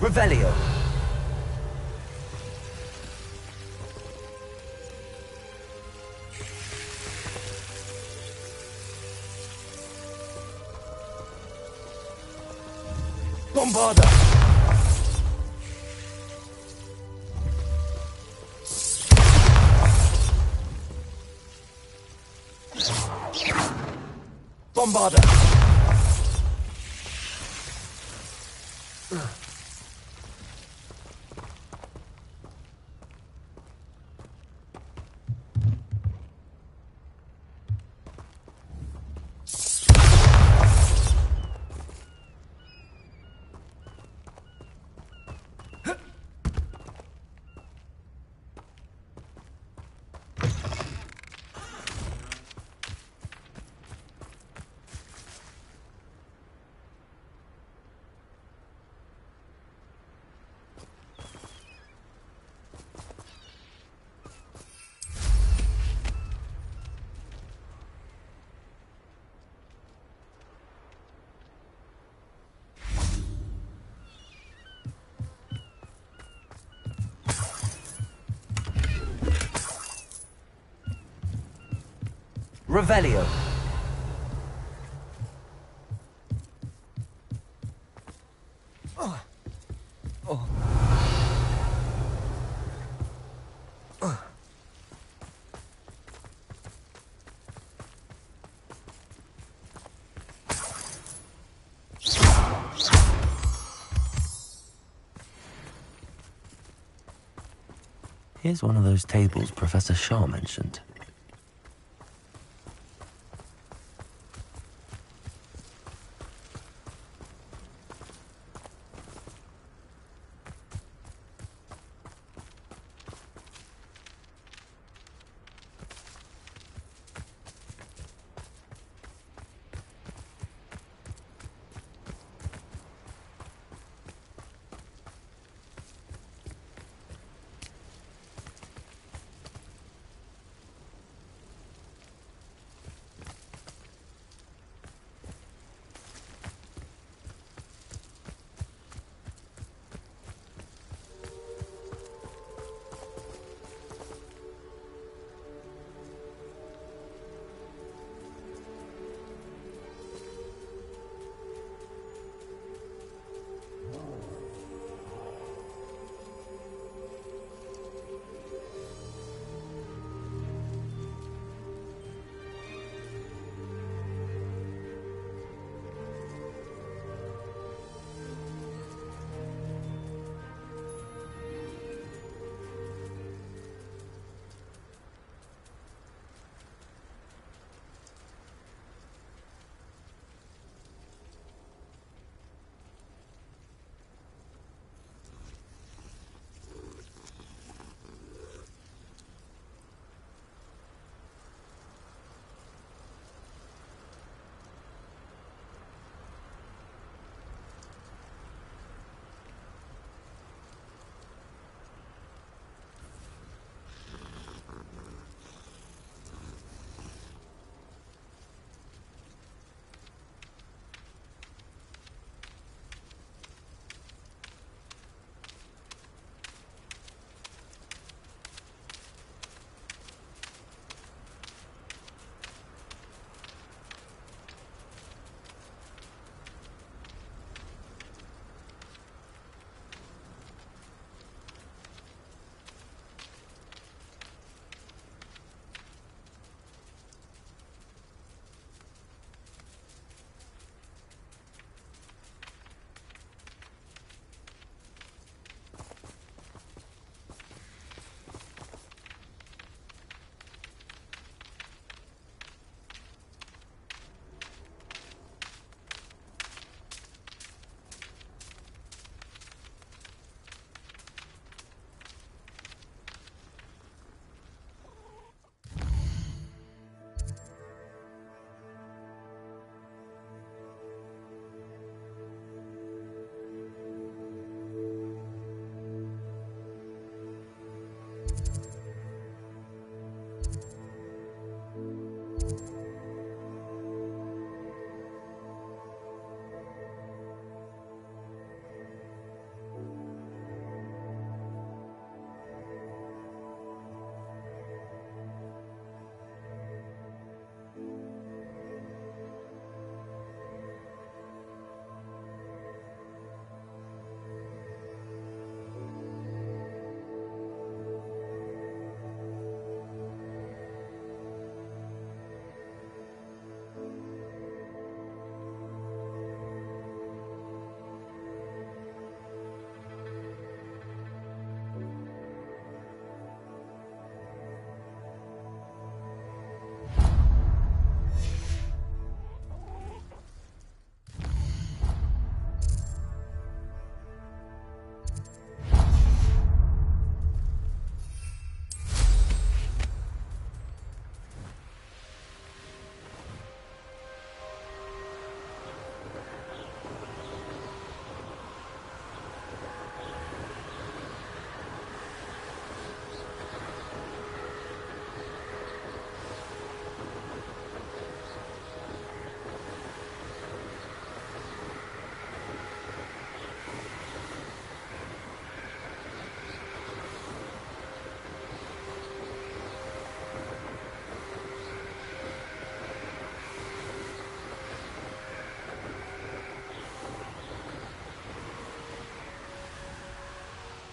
Revelio. Bombarda. Bombarda. Revelio. Here's one of those tables Professor Shaw mentioned.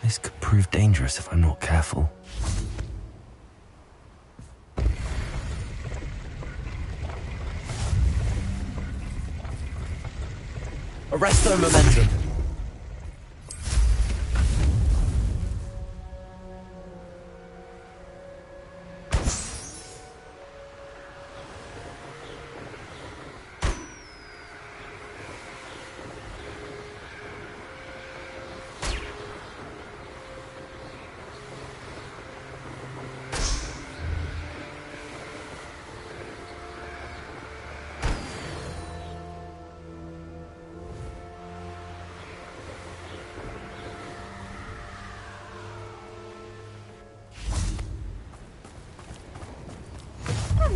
This could prove dangerous if I'm not careful. Arresto momentum.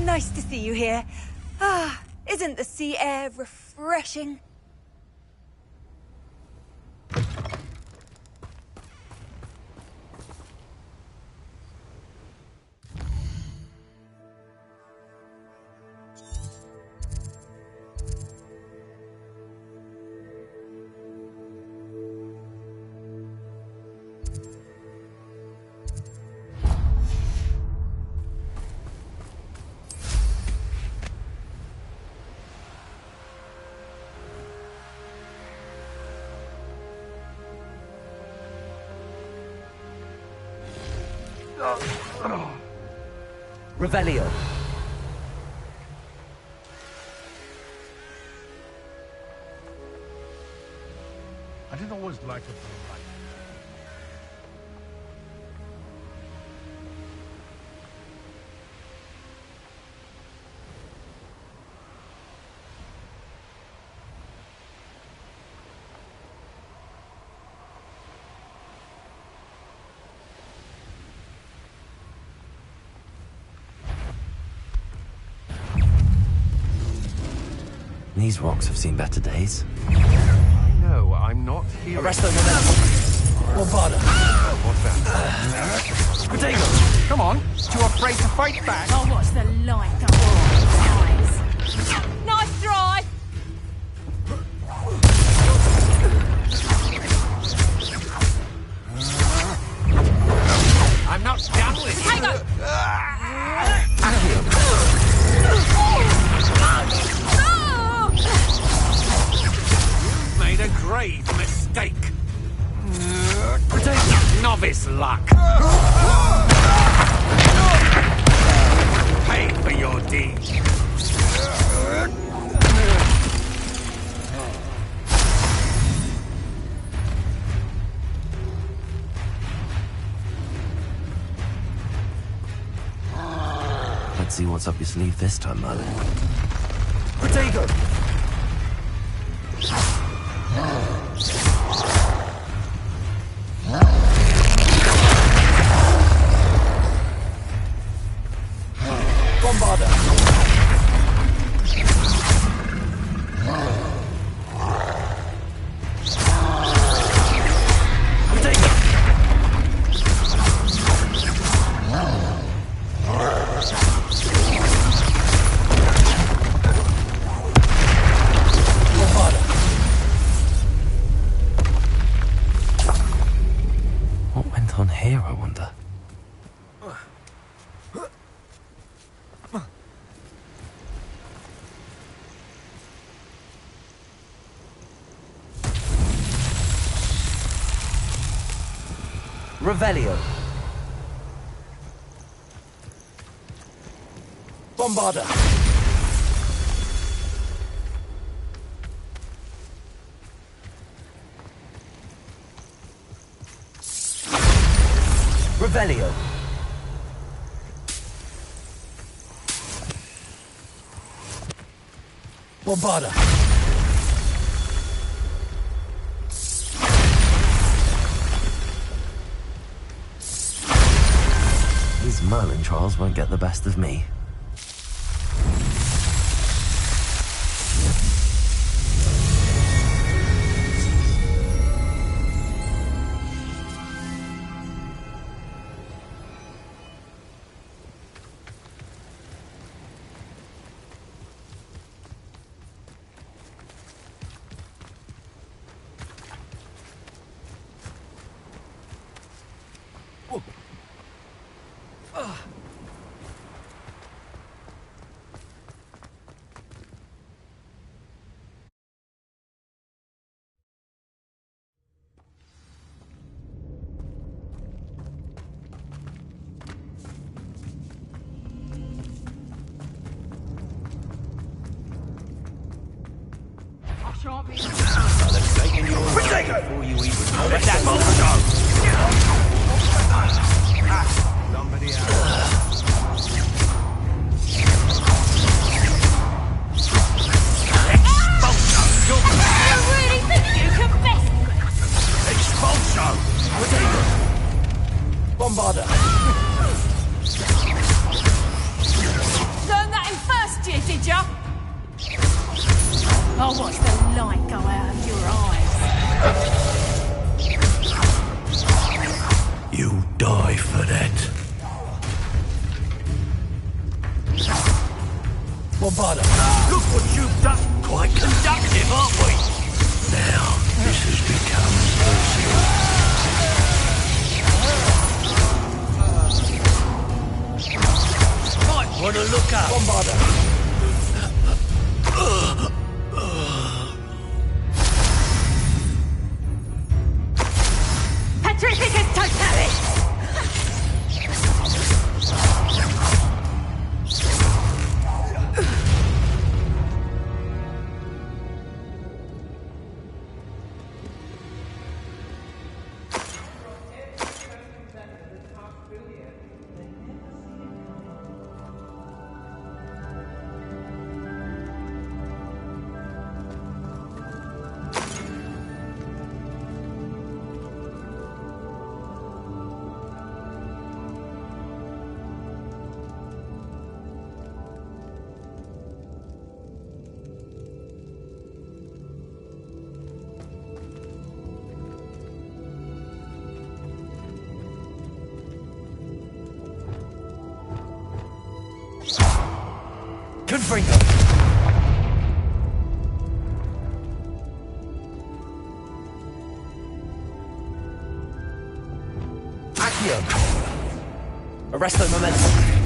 Nice to see you here. Ah, isn't the sea air refreshing? Revelio. I didn't always like it for life. These rocks have seen better days. No, I'm not here. Arresto momentum. Bombarda. What's that? Protego. Come on, too afraid to fight back? I'll watch the light come from his eyes. Nice try! I'm not done with you. Protego! Made a grave mistake. Novice luck. Pay for your deed. Let's see what's up your sleeve this time, Merlin. Protego. Bombarda. Protego. Bombarda. What went on here, I wonder? Revelio. Bombarda. Revelio. Bombarda. These Merlin trials won't get the best of me. I'll have taken your life before you even know that somebody else. You really think you can best? Expulso! Bombarda. Learn that in first year, did ya? I'll watch the light go out of your eyes. You die for that. Bombarda. Look what you've done! Quite conductive, aren't we? Now, this has become personal. Might want to look up. Bombarda. Petrificus totalis! Confringo. Accio. Arresto momentum.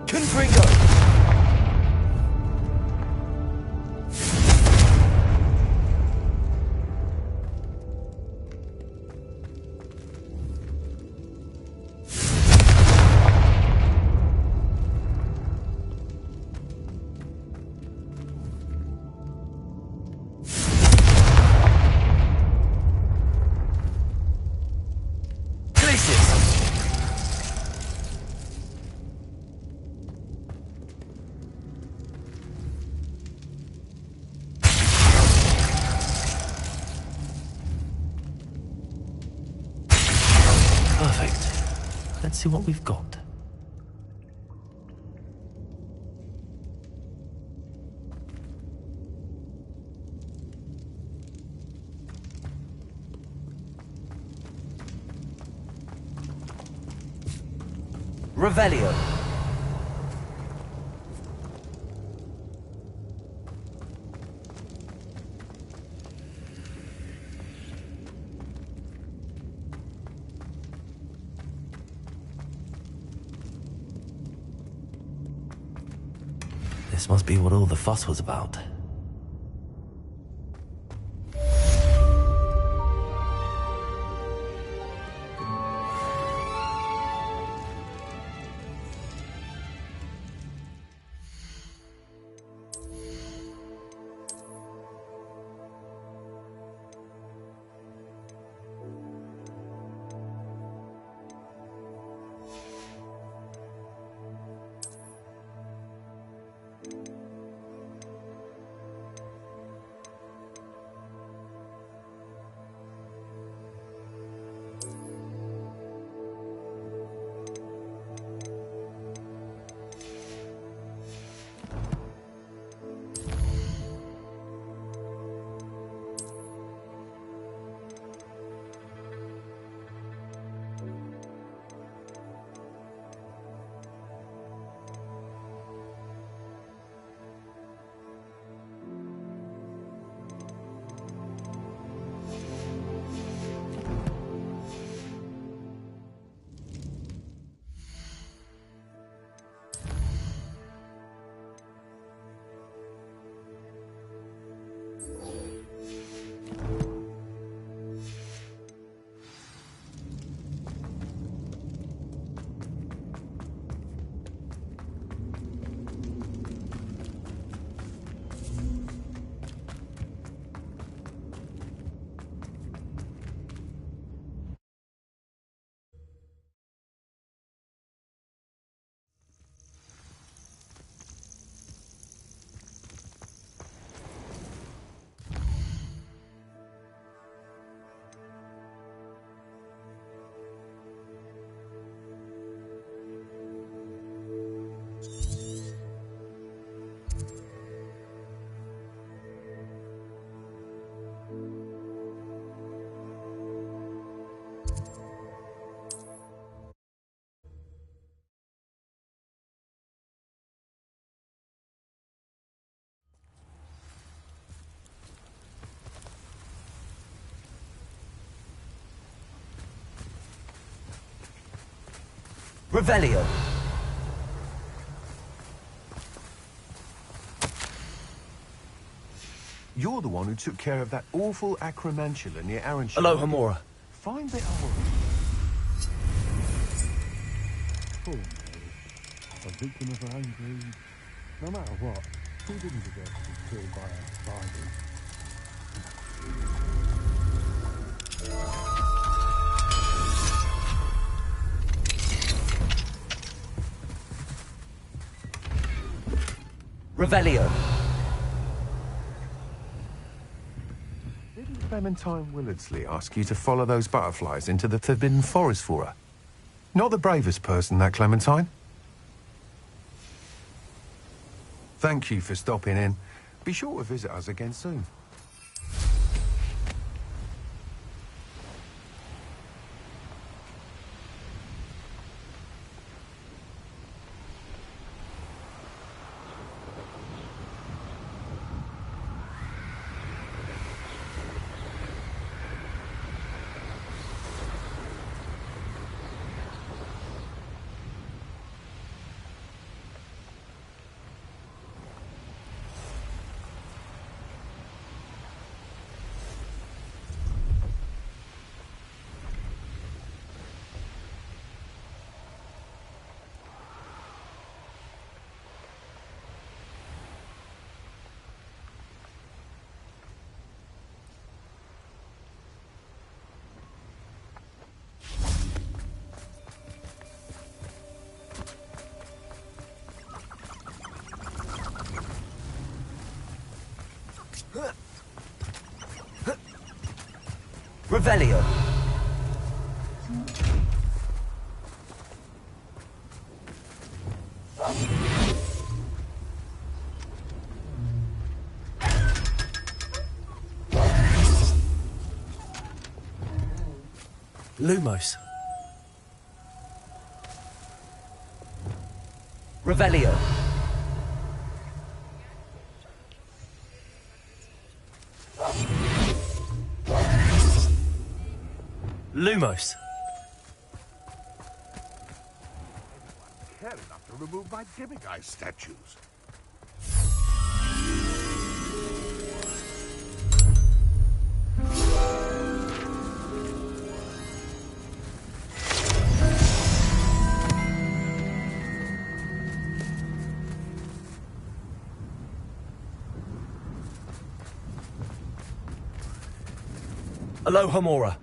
Confringo. Let's see what we've got. Revelio. This must be what all the fuss was about. Revelio. You're the one who took care of that awful acromantula near Arranchel. Hello, Hamora. Fine bit of work. Poor Mary. A victim of her own greed. No matter what, she didn't deserve to be killed by a spider. Revelio. Didn't Clementine Willardsley ask you to follow those butterflies into the Forbidden Forest for her? Not the bravest person, that Clementine. Thank you for stopping in. Be sure to visit us again soon. Revelio. Lumos. Revelio. Lumos. Care enough to remove my demiguise statues. Aloha Mora.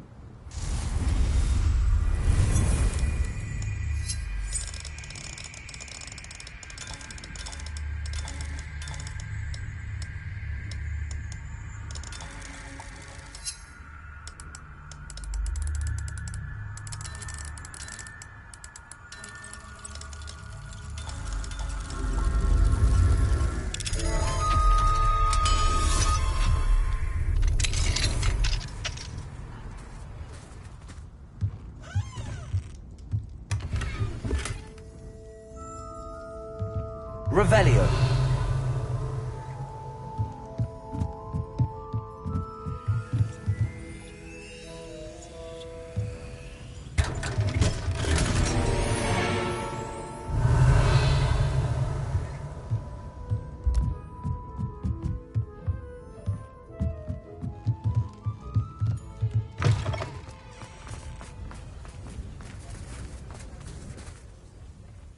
Revelio.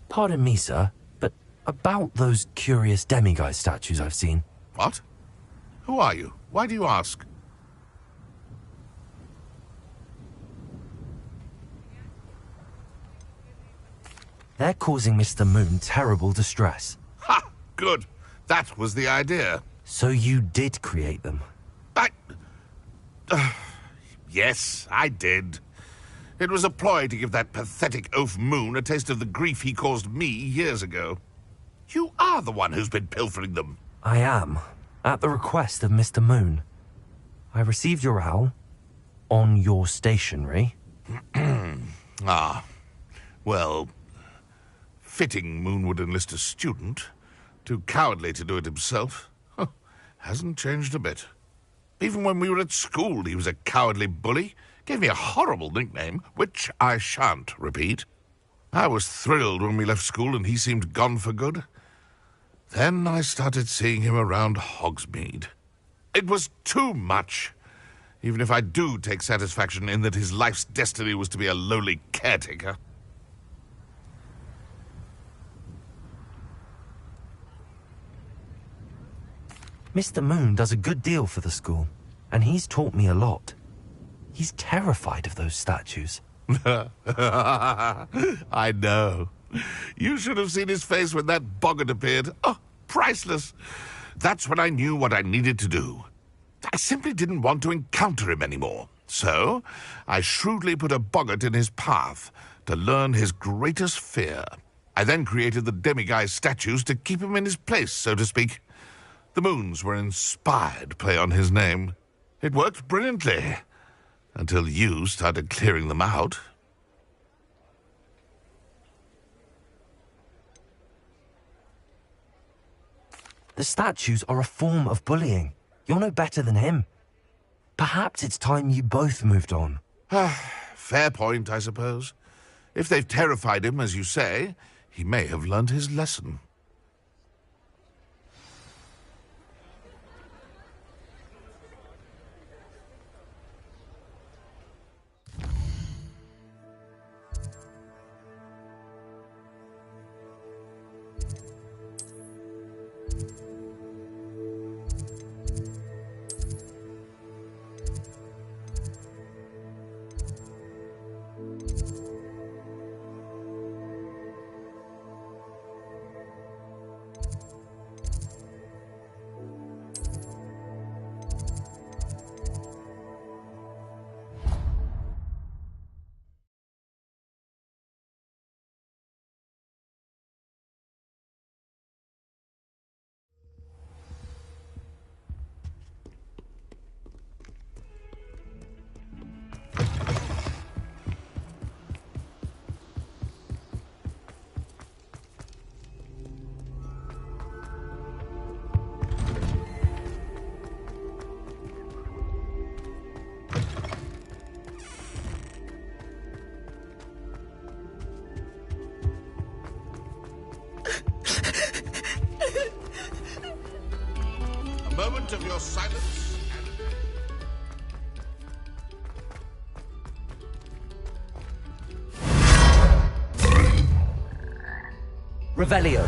Pardon me, sir, but about those curious demiguise statues I've seen. What? Who are you? Why do you ask? They're causing Mr. Moon terrible distress. Ha! Good. That was the idea. So you did create them? Yes, I did. It was a ploy to give that pathetic oaf Moon a taste of the grief he caused me years ago. You are the one who's been pilfering them. I am, at the request of Mr. Moon. I received your owl on your stationery. Ah, well, fitting Moon would enlist a student. Too cowardly to do it himself. Huh, hasn't changed a bit. Even when we were at school, he was a cowardly bully. Gave me a horrible nickname, which I shan't repeat. I was thrilled when we left school and he seemed gone for good. Then I started seeing him around Hogsmeade. It was too much. Even if I do take satisfaction in that his life's destiny was to be a lowly caretaker. Mr. Moon does a good deal for the school, and he's taught me a lot. He's terrified of those statues. I know. You should have seen his face when that boggart appeared. Oh, priceless. That's when I knew what I needed to do. I simply didn't want to encounter him anymore. So, I shrewdly put a boggart in his path to learn his greatest fear. I then created the demiguise statues to keep him in his place, so to speak. The moons were inspired play on his name. It worked brilliantly. Until you started clearing them out. The statues are a form of bullying. You're no better than him. Perhaps it's time you both moved on. Fair point, I suppose. If they've terrified him, as you say, he may have learned his lesson. Revelio.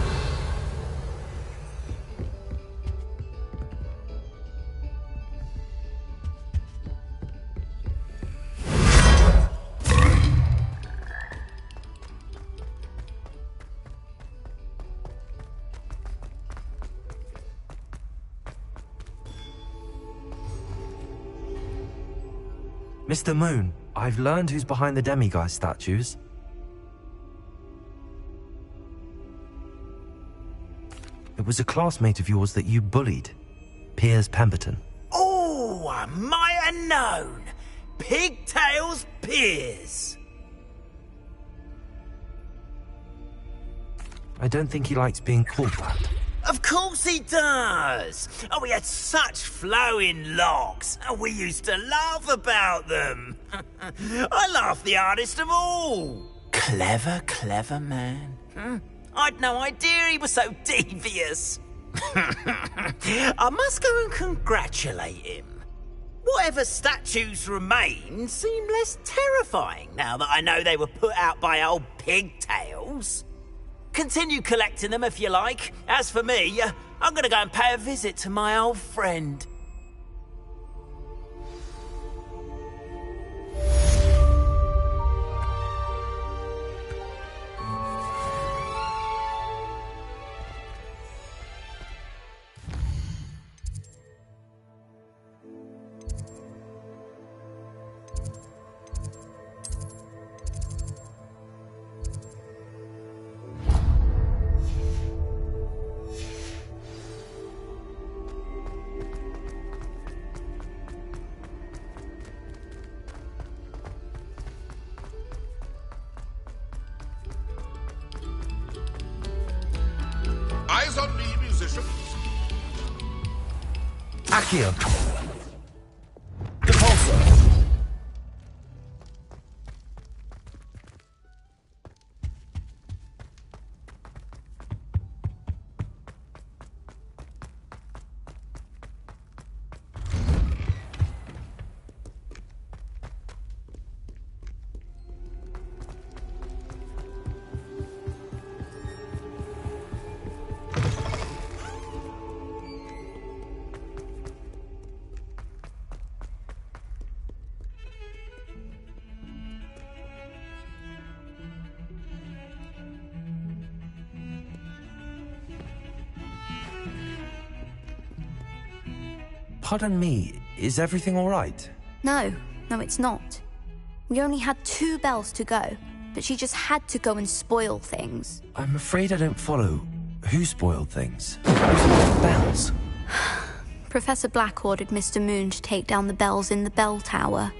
Mr. Moon, I've learned who's behind the demiguise statues. It was a classmate of yours that you bullied, Piers Pemberton. Oh, I might have known. Pigtails Piers. I don't think he likes being called that. Of course he does. Oh, he had such flowing locks. Oh, we used to laugh about them. I laughed the hardest of all. Clever, clever man. I'd no idea he was so devious. I must go and congratulate him. Whatever statues remain seem less terrifying now that I know they were put out by old pigtails. Continue collecting them if you like. As for me, I'm gonna go and pay a visit to my old friend. Eyes on me, musicians. Accio! Depulso! Pardon me, is everything all right? No, it's not. We only had 2 bells to go, but she just had to go and spoil things. I'm afraid I don't follow. Who spoiled things? Who spoiled the bells? Professor Black ordered Mr. Moon to take down the bells in the bell tower.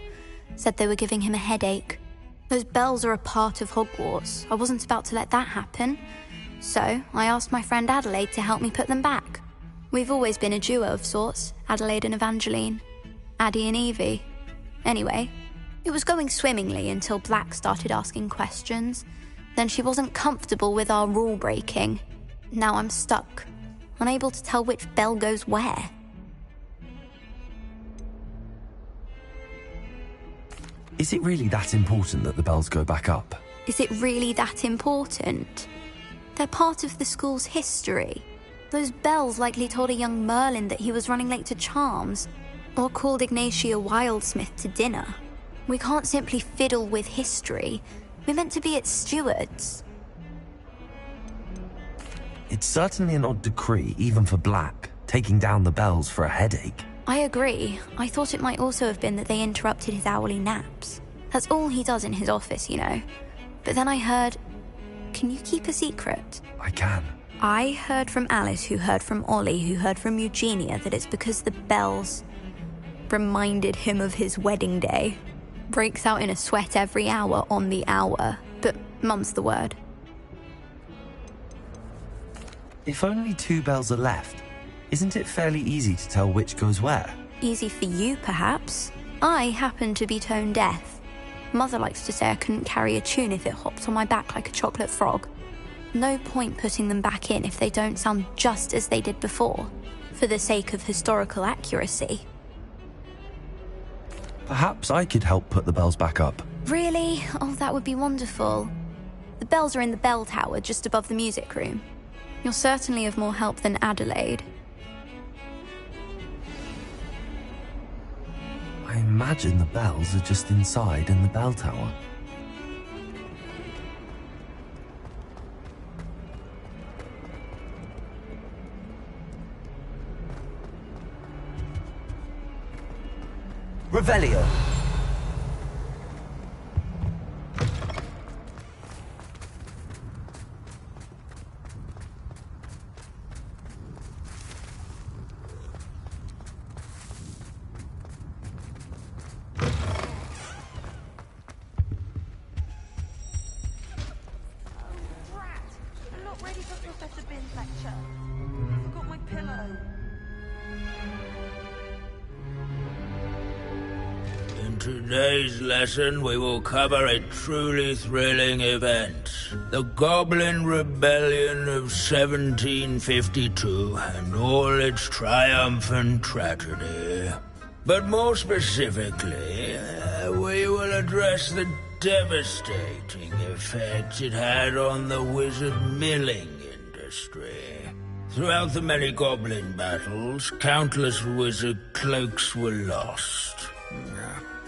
Said they were giving him a headache. Those bells are a part of Hogwarts. I wasn't about to let that happen. So I asked my friend Adelaide to help me put them back. We've always been a duo of sorts, Adelaide and Evangeline. Addie and Evie. Anyway, it was going swimmingly until Black started asking questions. Then she wasn't comfortable with our rule breaking. Now I'm stuck, unable to tell which bell goes where. Is it really that important that the bells go back up? Is it really that important? They're part of the school's history. Those bells likely told a young Merlin that he was running late to charms, or called Ignatia Wildsmith to dinner. We can't simply fiddle with history. We're meant to be its stewards. It's certainly an odd decree, even for Black, taking down the bells for a headache. I agree. I thought it might also have been that they interrupted his hourly naps. That's all he does in his office, you know. But then I heard... Can you keep a secret? I can. I heard from Alice, who heard from Ollie, who heard from Eugenia, that it's because the bells reminded him of his wedding day. Breaks out in a sweat every hour on the hour, but mum's the word. If only 2 bells are left, isn't it fairly easy to tell which goes where? Easy for you, perhaps. I happen to be tone deaf. Mother likes to say I couldn't carry a tune if it hopped on my back like a chocolate frog. No point putting them back in if they don't sound just as they did before, for the sake of historical accuracy. Perhaps I could help put the bells back up. Really? Oh, that would be wonderful. The The bells are in the bell tower just above the music room. You're certainly of more help than Adelaide. I imagine the bells are just inside in the bell tower. Revelio. In today's lesson, we will cover a truly thrilling event. The Goblin Rebellion of 1752 and all its triumphant tragedy. But more specifically, we will address the devastating effect it had on the wizard milling industry. Throughout the many goblin battles, countless wizard cloaks were lost.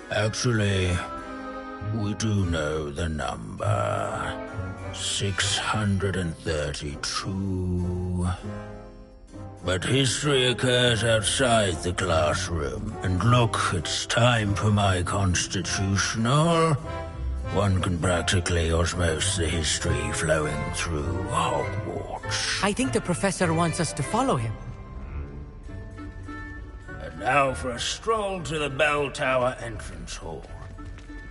Actually, we do know the number. 632. But history occurs outside the classroom. And look, it's time for my constitutional. One can practically osmose the history flowing through Hogwarts. I think the professor wants us to follow him. And now for a stroll to the bell tower entrance hall.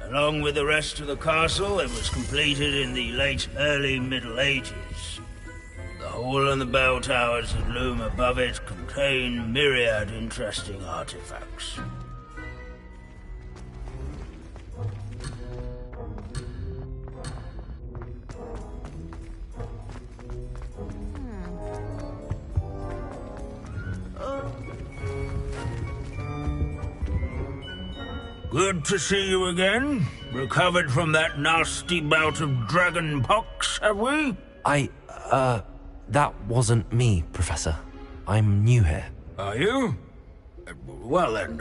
Along with the rest of the castle, it was completed in the early Middle Ages. The hall and the bell towers that loom above it contain myriad interesting artifacts. Good to see you again. Recovered from that nasty bout of dragon pox, have we? That wasn't me, Professor. I'm new here. Are you? Well then,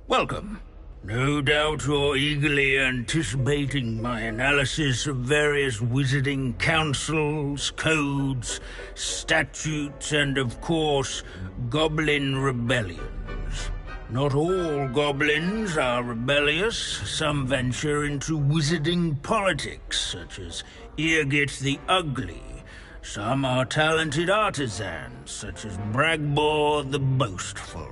welcome. No doubt you're eagerly anticipating my analysis of various wizarding councils, codes, statutes, and of course, goblin rebellions. Not all goblins are rebellious. Some venture into wizarding politics, such as Eargit the Ugly. Some are talented artisans, such as Bragbor the Boastful.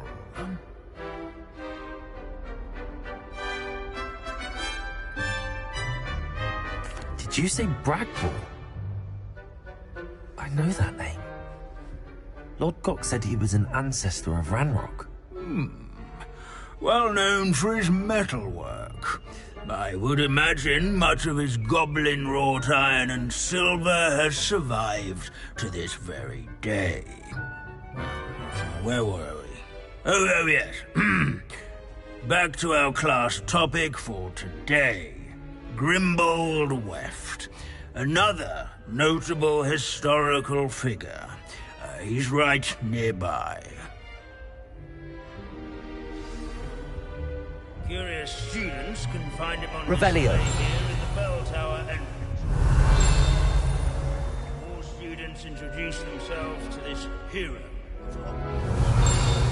Did you say Bragbor? I know that name. Lord Gok said he was an ancestor of Ranrock. Well known for his metalwork. I would imagine much of his goblin-wrought iron and silver has survived to this very day. Where were we? Oh yes. Back to our class topic for today. Grimbold Weft. Another notable historical figure. He's right nearby. Curious students can find him on Revelio. display here in the bell tower entrance. All students introduce themselves to this hero of Hogwarts.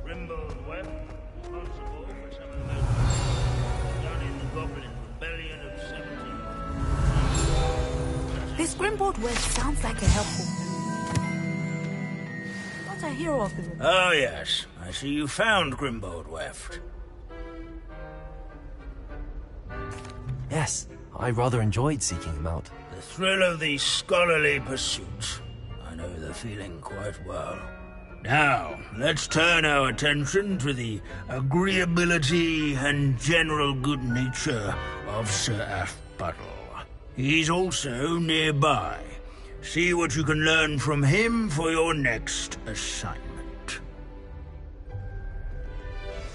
Grimbold Webb, responsible for some of the most done in the Goblin Rebellion of 17. This Grimbold West sounds like a helpful. What a hero of the rebellion. Oh yes, I see you found Grimbold Weft. Yes, I rather enjoyed seeking him out. The thrill of the scholarly pursuit. I know the feeling quite well. Now, let's turn our attention to the agreeability and general good nature of Sir Aphbuttle. He's also nearby. See what you can learn from him for your next assignment.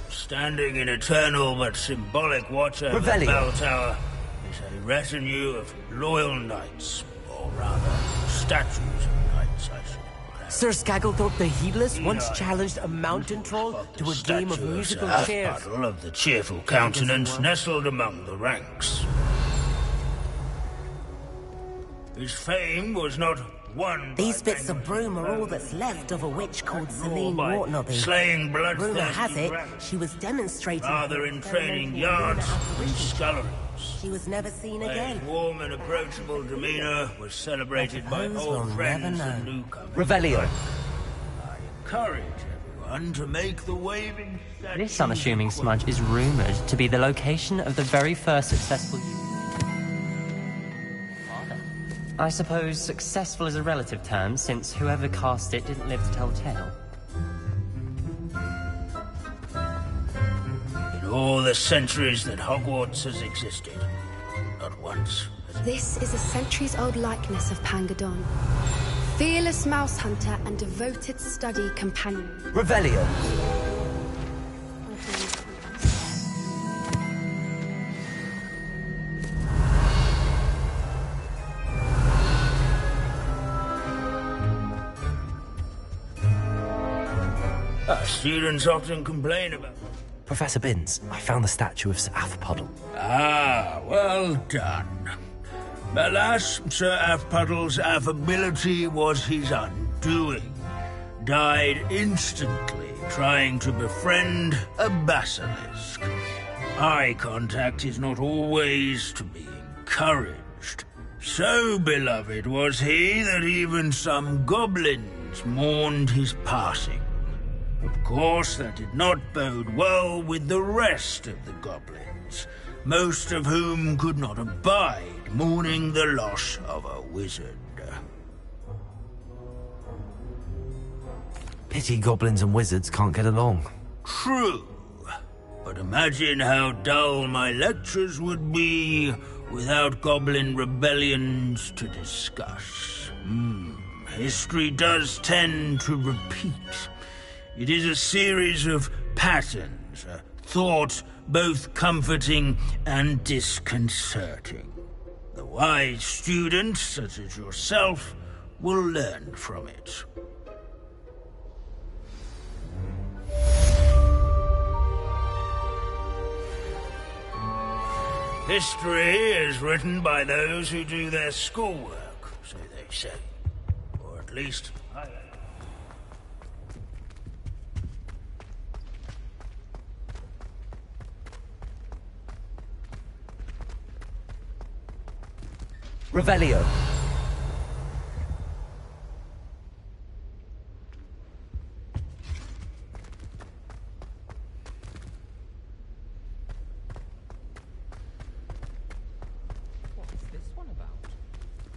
Standing in eternal but symbolic watch over the Revelio. bell tower is a retinue of loyal knights, or rather, statues of knights, I should say. Sir Scagglethorpe the Heedless once challenged a mountain troll to a game of musical chairs. The of the cheerful countenance nestled among the ranks. His fame was not won. These bits of broom are all that's left of a witch called Celine Wartnobby. Slaying bloodthirsty Rumour has it, dragons. she was demonstrating Rather in training yards and sculleries. She was never seen Her again. warm and approachable demeanor was celebrated by Those old will friends never and know. newcomers. Revelio. I encourage everyone to make the waving statue. This unassuming smudge is rumoured to be the location of the very first successful use. I suppose successful is a relative term, since whoever cast it didn't live to tell the tale. In all the centuries that Hogwarts has existed, not once has This is a centuries-old likeness of Pangadon. Fearless mouse hunter and devoted study companion. Revelio. students often complain about. Professor Binns, I found the statue of Sir Afpuddle. Ah, well done. Alas, Sir Afpuddle's affability was his undoing. Died instantly trying to befriend a basilisk. Eye contact is not always to be encouraged. So beloved was he that even some goblins mourned his passing. Of course, that did not bode well with the rest of the goblins, most of whom could not abide mourning the loss of a wizard. Pity goblins and wizards can't get along. True, but imagine how dull my lectures would be without goblin rebellions to discuss. History does tend to repeat. It is a series of patterns, a thought both comforting and disconcerting. The wise student, such as yourself, will learn from it. History is written by those who do their schoolwork, so they say. Or at least I am. Revelio. What's this one about?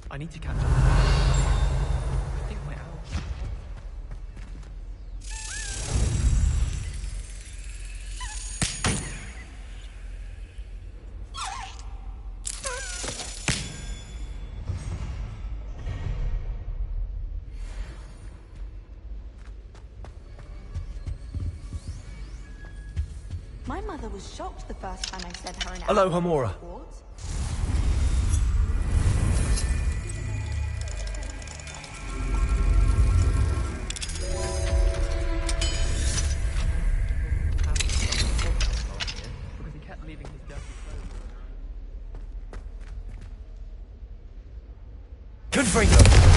I need to catch up. I think we're out. My mother was shocked the first time I said her and Hello, Hamora. Because he kept leaving his dirty clothes. Confringo!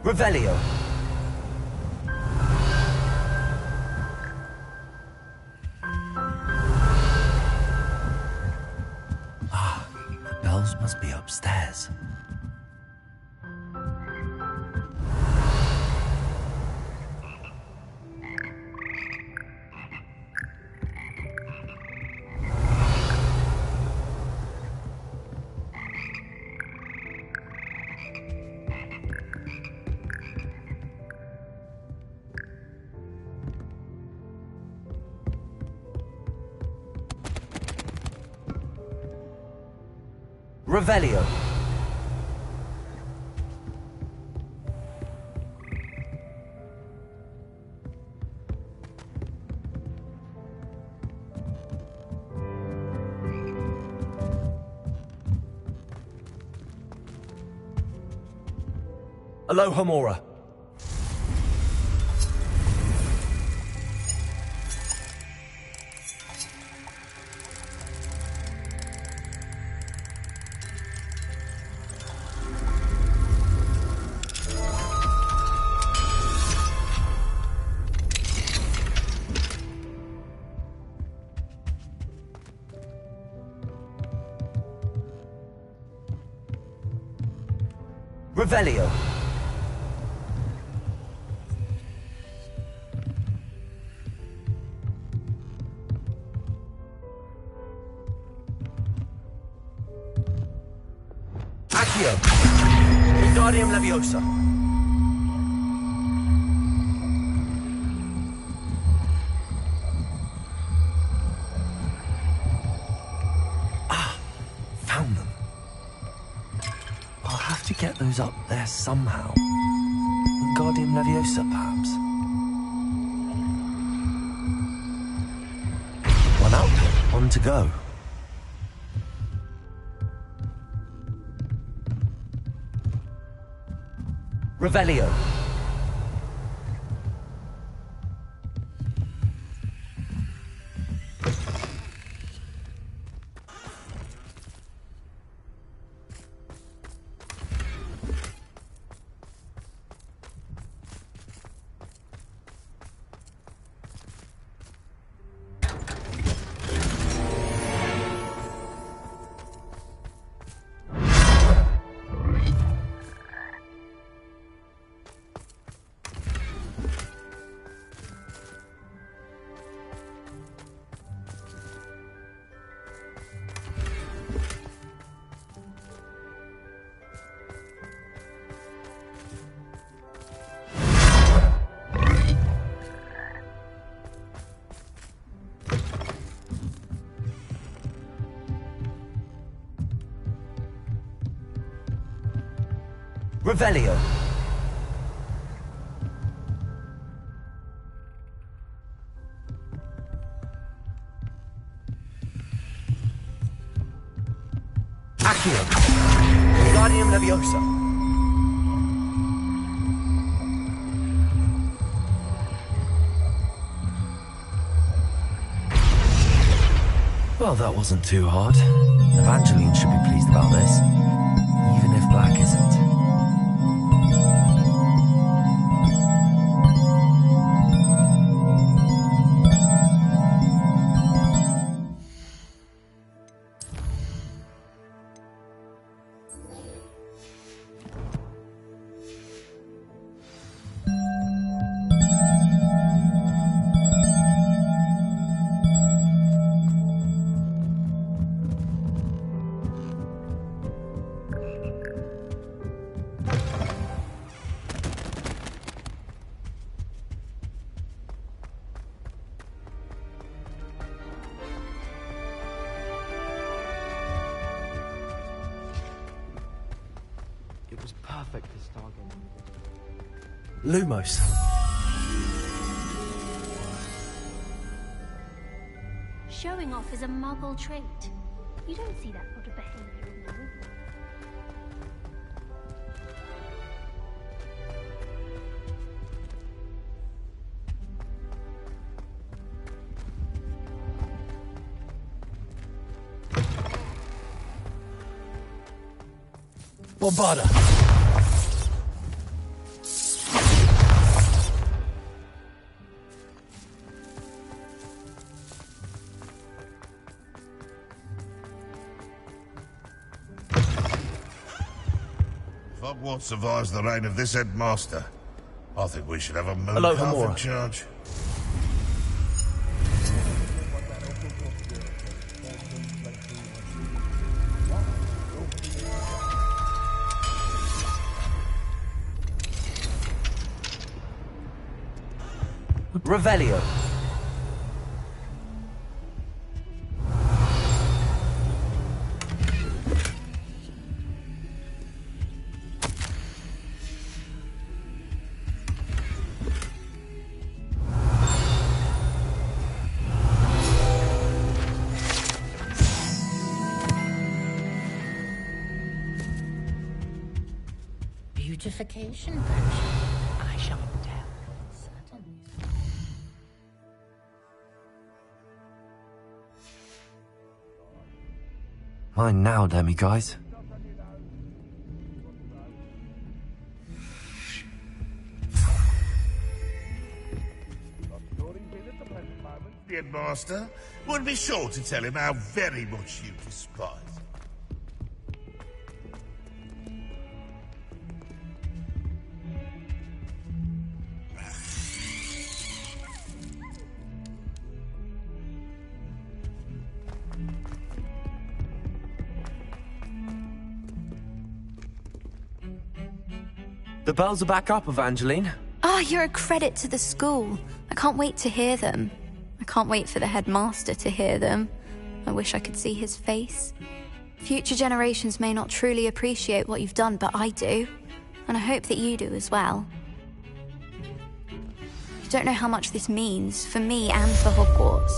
Revelio. The bells must be upstairs. Revelio. Alohomora. Revelio. Accio. Wingardium Leviosa. Found them. I'll have to get those up there somehow. Wingardium Leviosa, perhaps. One up, one to go. Revelio. Revelio. Accio. Wingardium Leviosa. Well, that wasn't too hard. Evangeline should be pleased about this, even if Black isn't. It was perfect for stargazing. Lumos. Showing off is a muggle trait. You don't see that sort of behavior in them. Bombarda. If Hogwarts survives the reign of this headmaster, I think we should have a moon Hello, calf Hamora. in charge. Revelio. Beautification potion. I shan't tell. Certainly. Mine now, Demi, guys. The headmaster would be sure to tell him how very much you despise him. The bells are back up, Evangeline. Oh, you're a credit to the school. I can't wait to hear them. I can't wait for the headmaster to hear them. I wish I could see his face. Future generations may not truly appreciate what you've done, but I do. And I hope that you do as well. You don't know how much this means for me and for Hogwarts.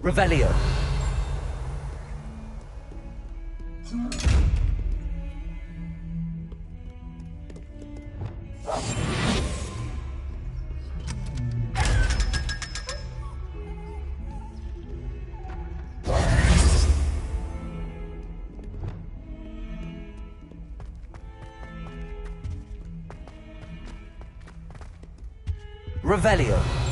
Revelio. Revelio.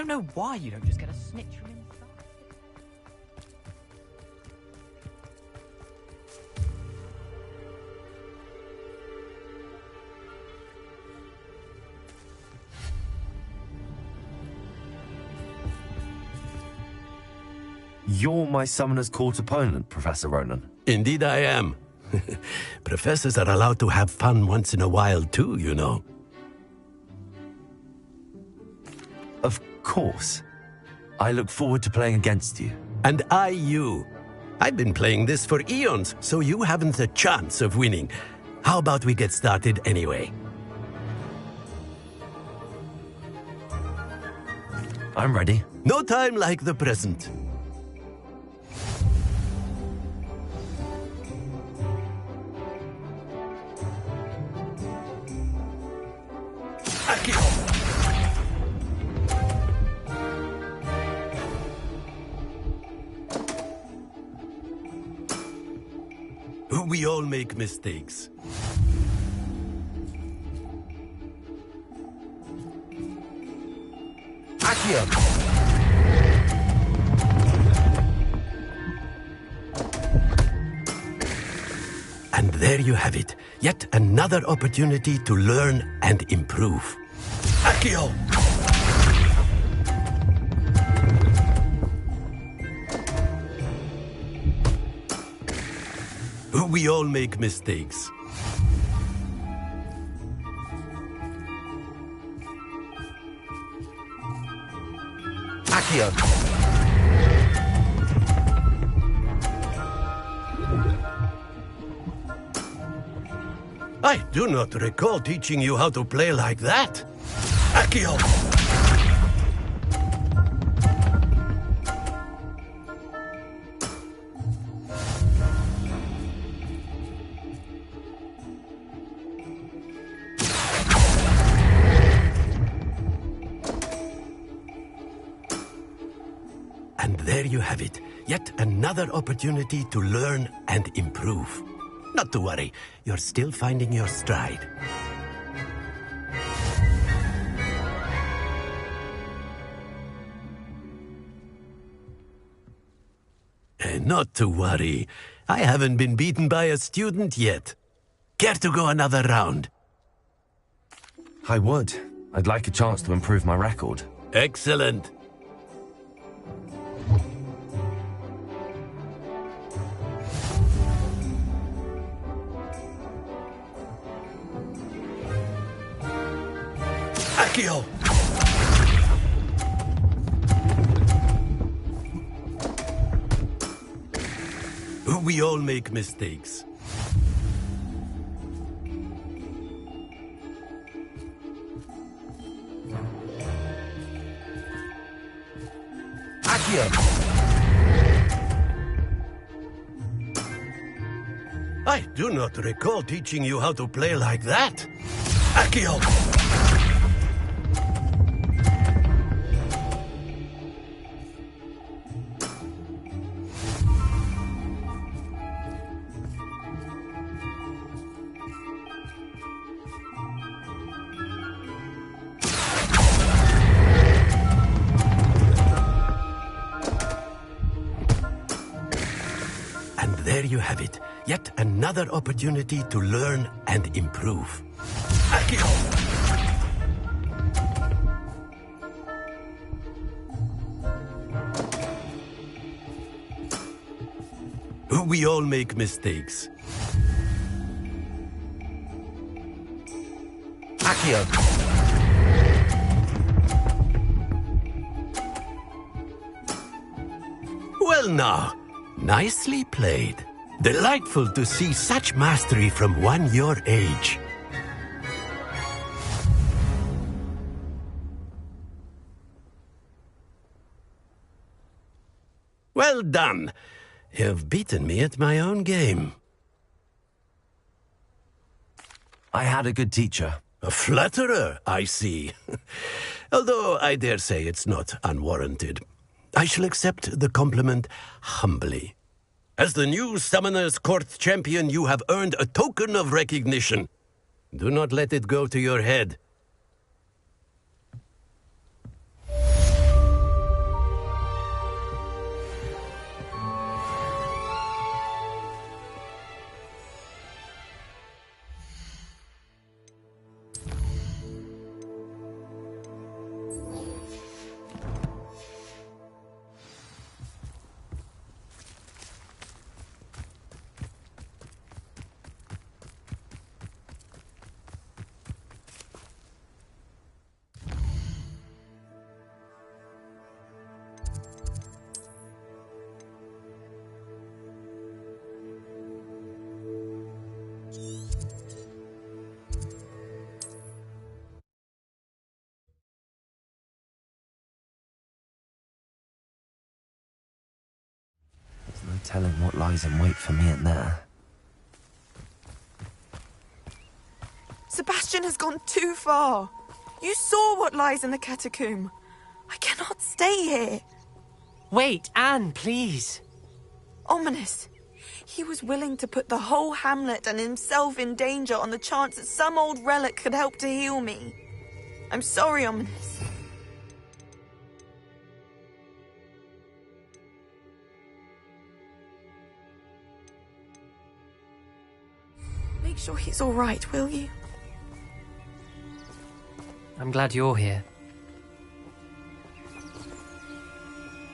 don't know why you don't just get a snitch from inside. You're my Summoner's Court opponent, Professor Ronan. Indeed I am. Professors are allowed to have fun once in a while too, you know. Of course. I look forward to playing against you. And I you. I've been playing this for eons, so you haven't a chance of winning. How about we get started anyway? I'm ready. No time like the present. We all make mistakes. Accio! And there you have it. Yet another opportunity to learn and improve. Accio! We all make mistakes. Accio! I do not recall teaching you how to play like that. Accio! And there you have it. Yet another opportunity to learn and improve. Not to worry, you're still finding your stride. Not to worry. I haven't been beaten by a student yet. Care to go another round? I would. I'd like a chance to improve my record. Excellent. Accio! We all make mistakes. Accio! I do not recall teaching you how to play like that. Accio! And there you have it. Yet another opportunity to learn and improve. Accio! We all make mistakes. Accio! Well now, nicely played. Delightful to see such mastery from one your age. Well done. You've beaten me at my own game. I had a good teacher. A flatterer, I see. Although I dare say it's not unwarranted. I shall accept the compliment humbly. As the new Summoner's Court champion, you have earned a token of recognition. Do not let it go to your head. telling what lies in wait for me in there. Sebastian has gone too far. You saw what lies in the catacomb. I cannot stay here. Wait, Anne, please. Ominous. He was willing to put the whole hamlet and himself in danger on the chance that some old relic could help to heal me. I'm sorry, Ominous. Make sure he's all right, will you? I'm glad you're here.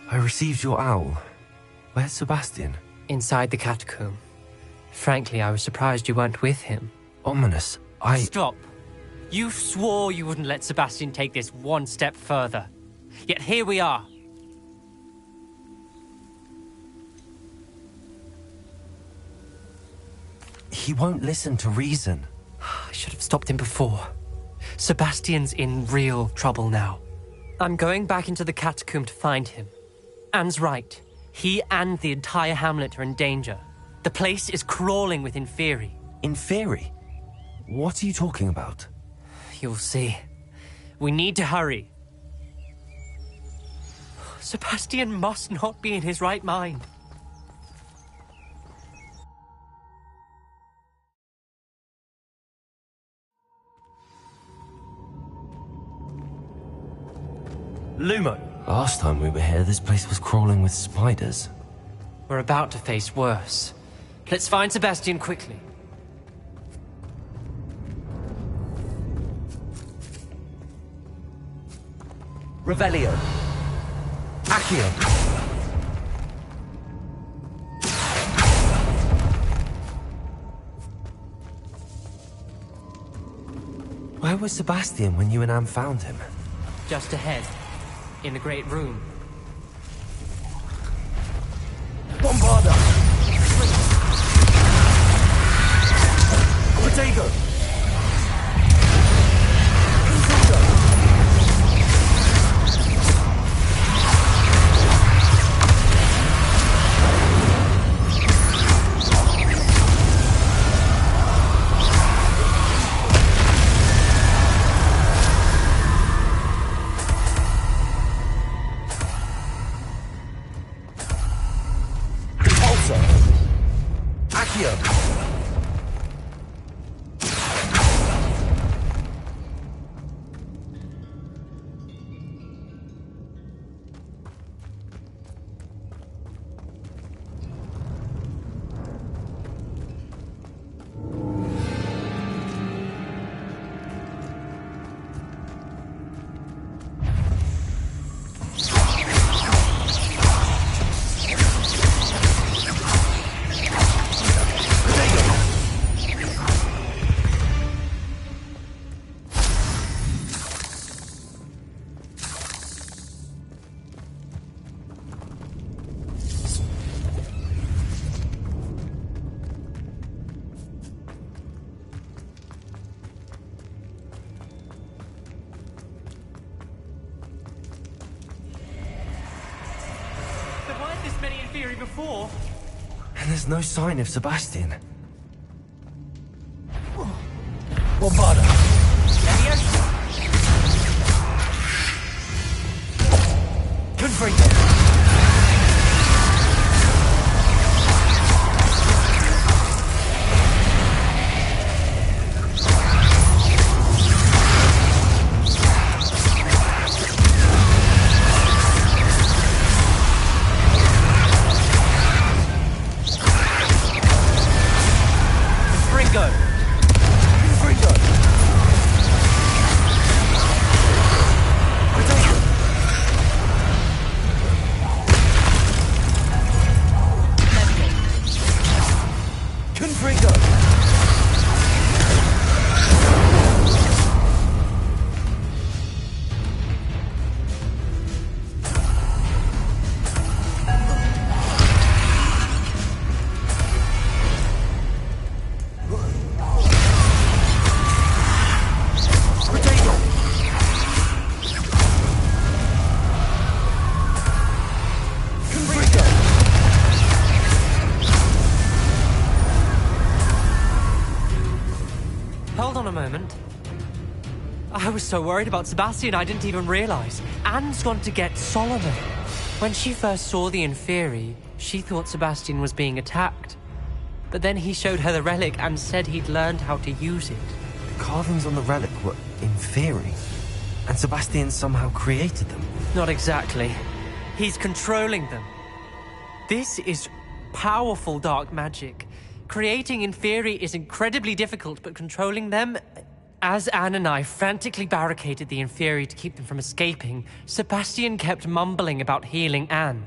I received your owl. Where's Sebastian? Inside the catacomb. Frankly, I was surprised you weren't with him. Ominous, Stop. You swore you wouldn't let Sebastian take this one step further. Yet here we are. He won't listen to reason. I should have stopped him before. Sebastian's in real trouble now. I'm going back into the catacomb to find him. Anne's right. He and the entire hamlet are in danger. The place is crawling with Inferi. Inferi? What are you talking about? You'll see. We need to hurry. Sebastian must not be in his right mind. Lumo. Last time we were here, this place was crawling with spiders. We're about to face worse. Let's find Sebastian quickly. Revelio. Accio. Where was Sebastian when you and Anne found him? Just ahead. In the great room. Bombarda! Potato! Before. And there's no sign of Sebastian. Bombarda! Confringo! moment. I was so worried about Sebastian I didn't even realize. Anne's gone to get Solomon. When she first saw the Inferi, she thought Sebastian was being attacked. But then he showed her the relic and said he'd learned how to use it. The carvings on the relic were Inferi, and Sebastian somehow created them. Not exactly. He's controlling them. This is powerful dark magic. Creating Inferi is incredibly difficult, but controlling them... As Anne and I frantically barricaded the Inferi to keep them from escaping, Sebastian kept mumbling about healing Anne.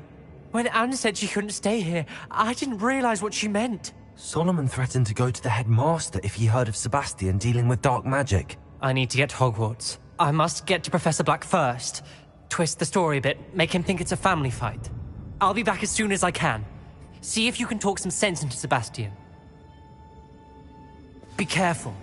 When Anne said she couldn't stay here, I didn't realize what she meant. Solomon threatened to go to the headmaster if he heard of Sebastian dealing with dark magic. I need to get to Hogwarts. I must get to Professor Black first. Twist the story a bit, make him think it's a family fight. I'll be back as soon as I can. See if you can talk some sense into Sebastian. Be careful.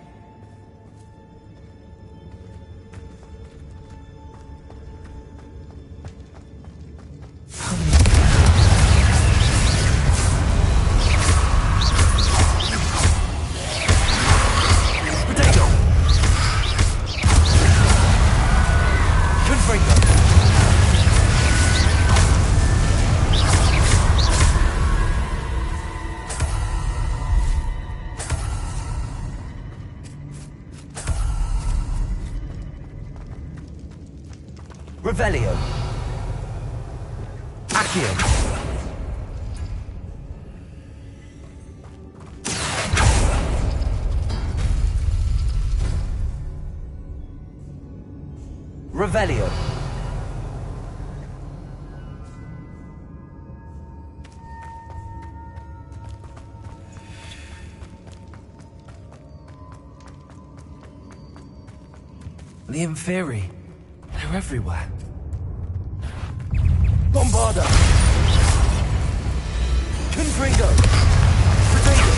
Revelio. Accio. Revelio. The Inferi. They're everywhere. Bombarda! Confringo! Potato!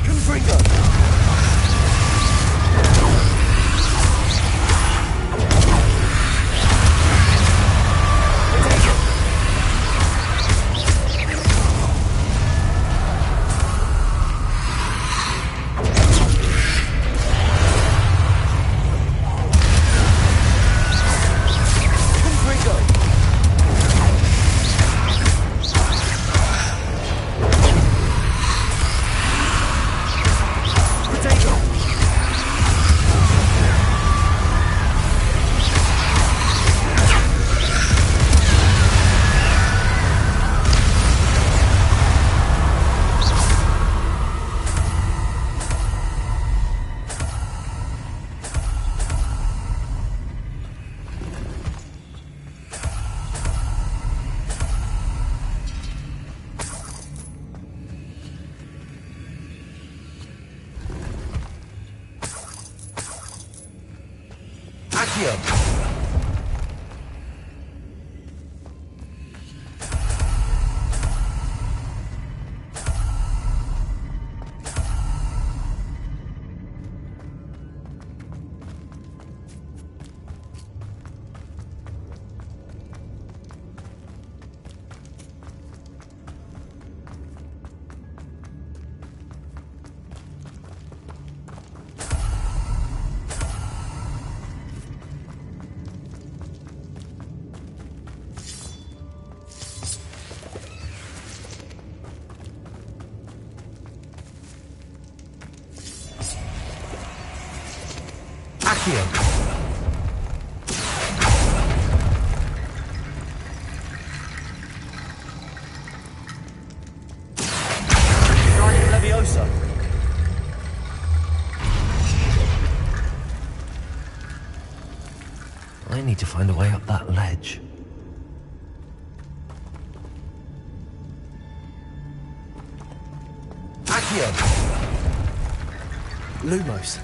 Confringo! Accio. Leviosa. I need to find a way up that ledge. Accio. Lumos.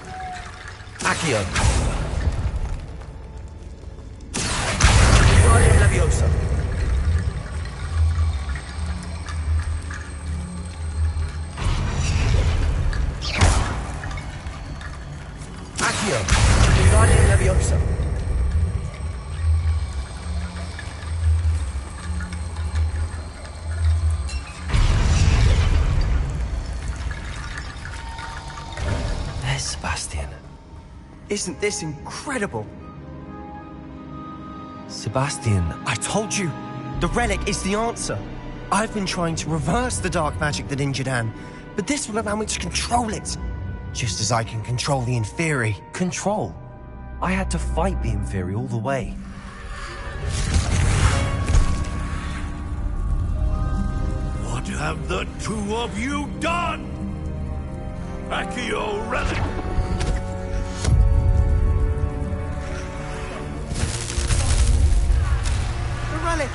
Accio. Leviosa. Accio. Leviosa. Isn't this incredible? Sebastian, I told you, the relic is the answer. I've been trying to reverse the dark magic that injured Anne, but this will allow me to control it. Just as I can control the Inferi. Control? I had to fight the Inferi all the way. What have the two of you done? Accio relic! The relic!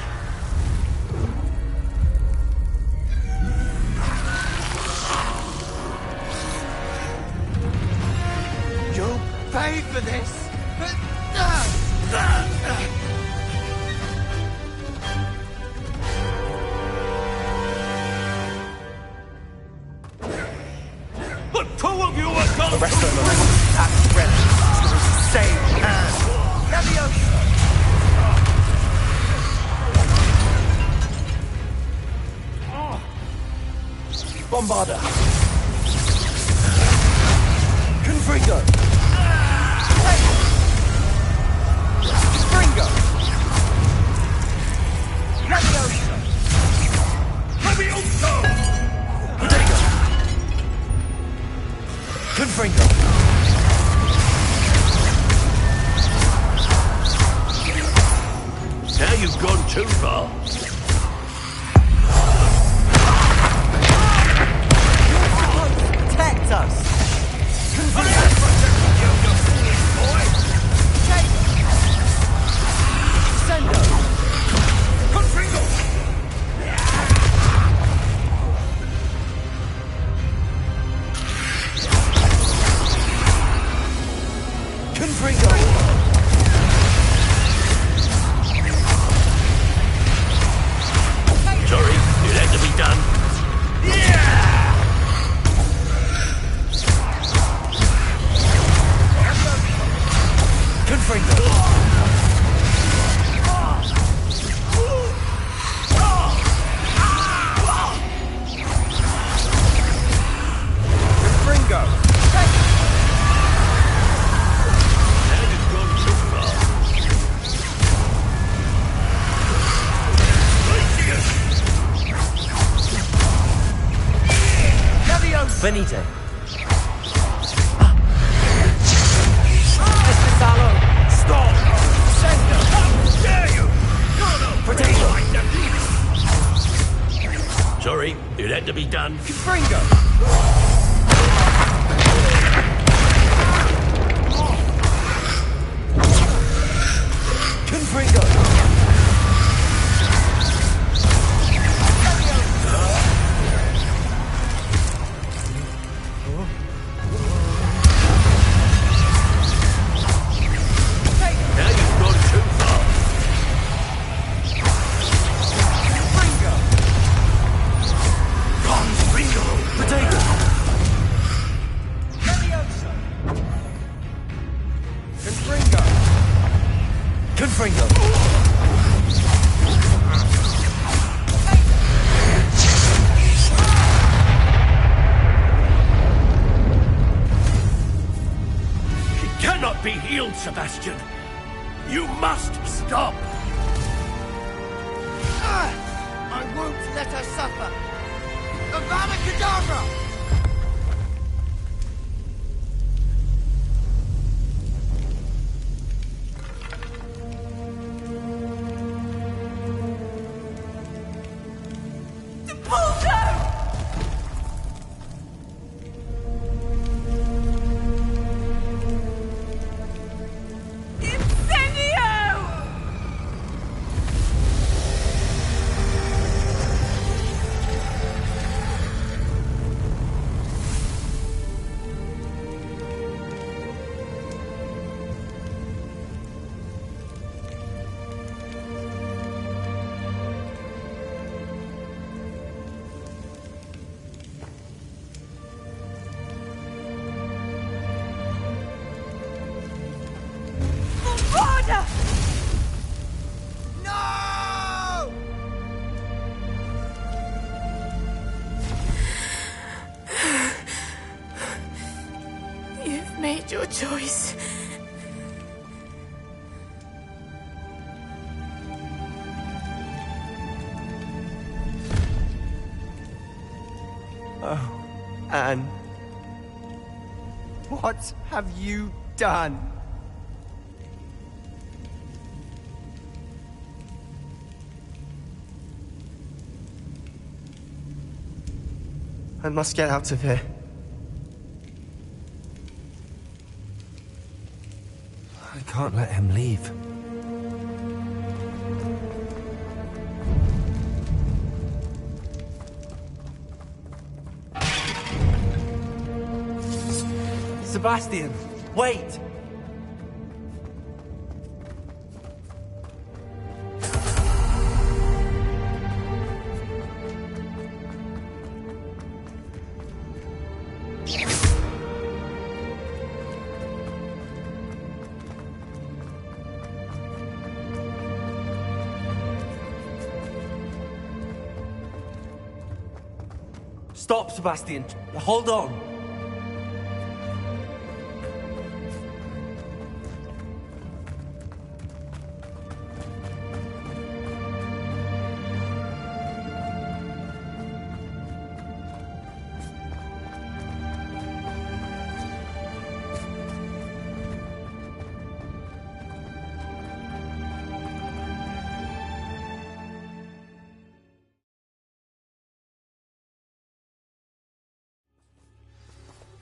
You'll pay for this! The two of you are going The rest of them at the relic to save Anne! Leviosa! Bombarda! Confringo! Confringo! Leviosa! Leviosa! Protego! Confringo! Now you've gone too far. Protect us! Sendo! Confringo! Confringo! Sorry, it had to be done. Confringo! Confringo! Now you've gone too far. Leviosa! Benito. Espesalo! Stop! Sendo! How dare you! Protego! Sorry, it had to be done. Confringo! Confringo! Now you've gone too far. Confringo! Confringo! Protego! Leviosa! Confringo! Confringo! He cannot be healed, Sebastian. You must stop. I won't let her suffer! Avada Kedavra! You've made your choice. Oh, Anne. What have you done? I must get out of here. I can't let him leave. Sebastian, wait! Stop, Sebastian. Hold on.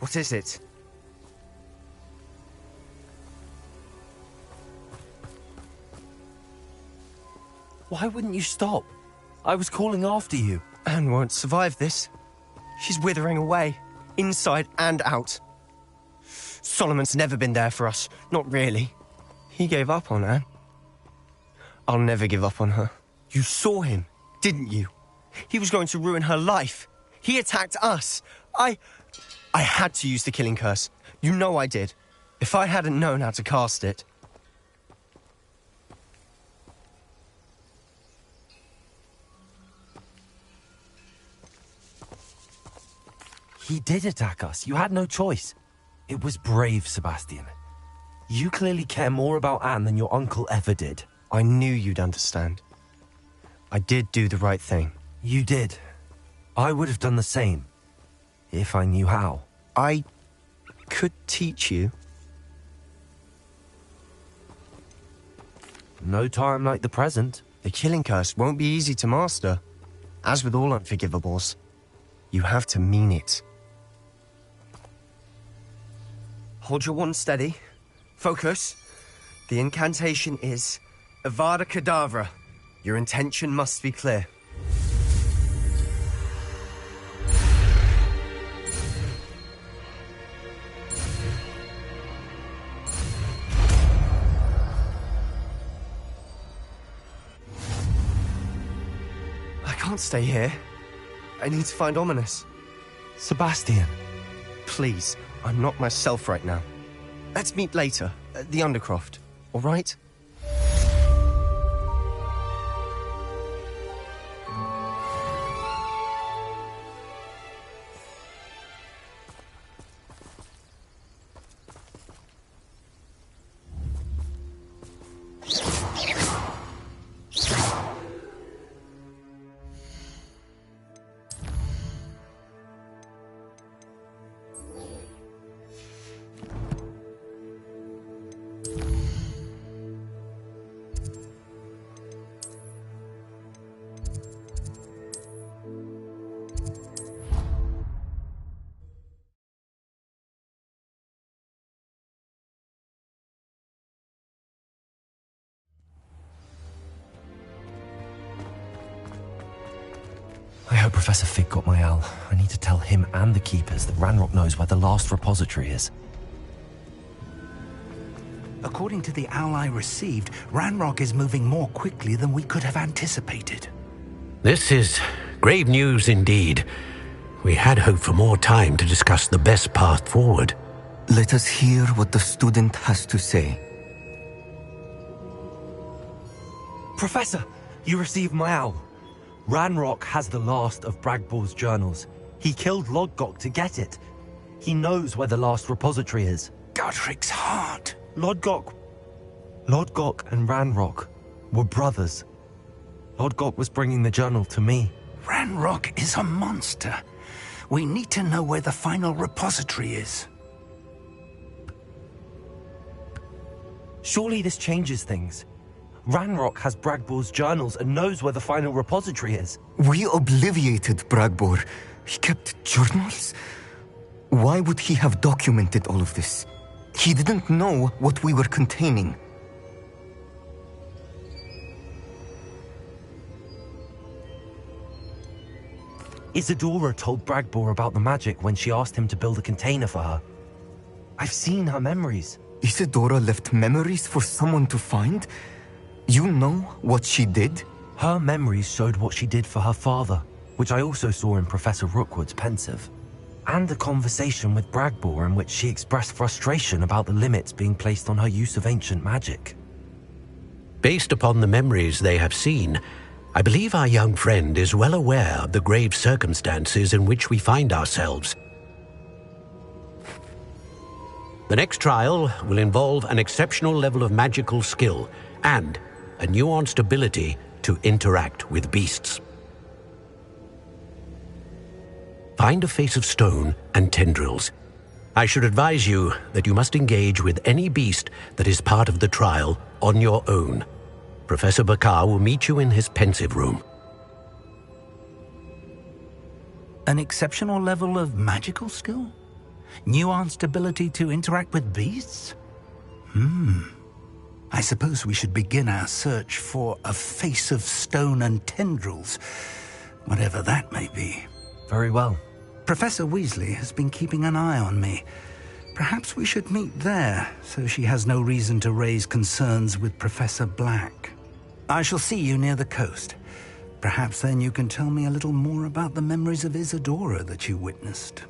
What is it? Why wouldn't you stop? I was calling after you. Anne won't survive this. She's withering away, inside and out. Solomon's never been there for us, not really. He gave up on Anne. I'll never give up on her. You saw him, didn't you? He was going to ruin her life. He attacked us. I had to use the killing curse. You know I did. If I hadn't known how to cast it... He did attack us. You had no choice. It was brave, Sebastian. You clearly care more about Anne than your uncle ever did. I knew you'd understand. I did do the right thing. You did. I would have done the same. If I knew how. I could teach you. No time like the present. The killing curse won't be easy to master. As with all unforgivables, you have to mean it. Hold your wand steady. Focus. The incantation is Avada Kedavra. Your intention must be clear. I can't stay here. I need to find Ominous. Sebastian. Please, I'm not myself right now. Let's meet later, at the Undercroft, all right? I hope Professor Fig got my owl. I need to tell him and the Keepers that Ranrock knows where the last repository is. According to the owl I received, Ranrock is moving more quickly than we could have anticipated. This is grave news indeed. We had hoped for more time to discuss the best path forward. Let us hear what the student has to say. Professor, you received my owl. Ranrock has the last of Bragball's journals. He killed Lodgok to get it. He knows where the last repository is. Godric's heart. Lodgok and Ranrock were brothers. Lodgok was bringing the journal to me. Ranrock is a monster. We need to know where the final repository is. Surely this changes things. Ranrock has Bragbor's journals and knows where the final repository is. We obliviated Bragbor. He kept journals? Why would he have documented all of this? He didn't know what we were containing. Isadora told Bragbor about the magic when she asked him to build a container for her. I've seen her memories. Isadora left memories for someone to find? You know what she did? Her memories showed what she did for her father, which I also saw in Professor Rookwood's pensive. And a conversation with Bragbor in which she expressed frustration about the limits being placed on her use of ancient magic. Based upon the memories they have seen, I believe our young friend is well aware of the grave circumstances in which we find ourselves. The next trial will involve an exceptional level of magical skill and a nuanced ability to interact with beasts. Find a face of stone and tendrils. I should advise you that you must engage with any beast that is part of the trial on your own. Professor Bakar will meet you in his pensive room. An exceptional level of magical skill? Nuanced ability to interact with beasts? I suppose we should begin our search for a face of stone and tendrils, whatever that may be. Very well. Professor Weasley has been keeping an eye on me. Perhaps we should meet there, so she has no reason to raise concerns with Professor Black. I shall see you near the coast. Perhaps then you can tell me a little more about the memories of Isadora that you witnessed.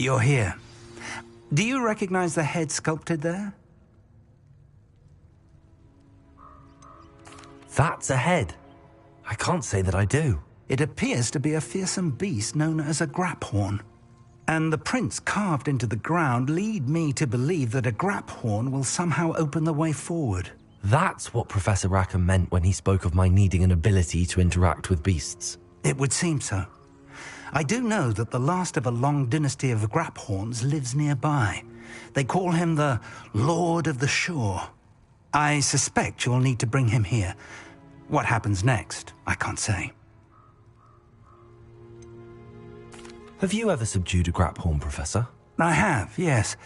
You're here. Do you recognize the head sculpted there? That's a head. I can't say that I do. It appears to be a fearsome beast known as a graphorn. And the prints carved into the ground lead me to believe that a graphorn will somehow open the way forward. That's what Professor Rackham meant when he spoke of my needing an ability to interact with beasts. It would seem so. I do know that the last of a long dynasty of graphorns lives nearby. They call him the Lord of the Shore. I suspect you'll need to bring him here. What happens next, I can't say. Have you ever subdued a graphorn, Professor? I have, yes.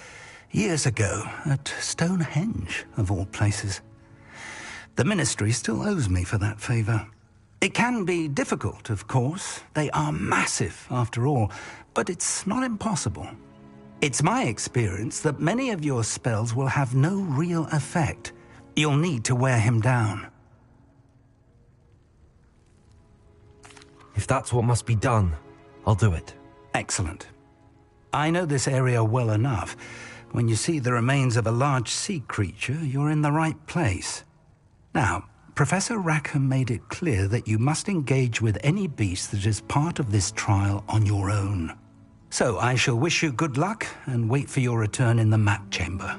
Years ago, at Stonehenge, of all places. The Ministry still owes me for that favor. It can be difficult, of course. They are massive, after all, but it's not impossible. It's my experience that many of your spells will have no real effect. You'll need to wear him down. If that's what must be done, I'll do it. Excellent. I know this area well enough. When you see the remains of a large sea creature, you're in the right place. Now, Professor Rackham made it clear that you must engage with any beast that is part of this trial on your own. So I shall wish you good luck and wait for your return in the map chamber.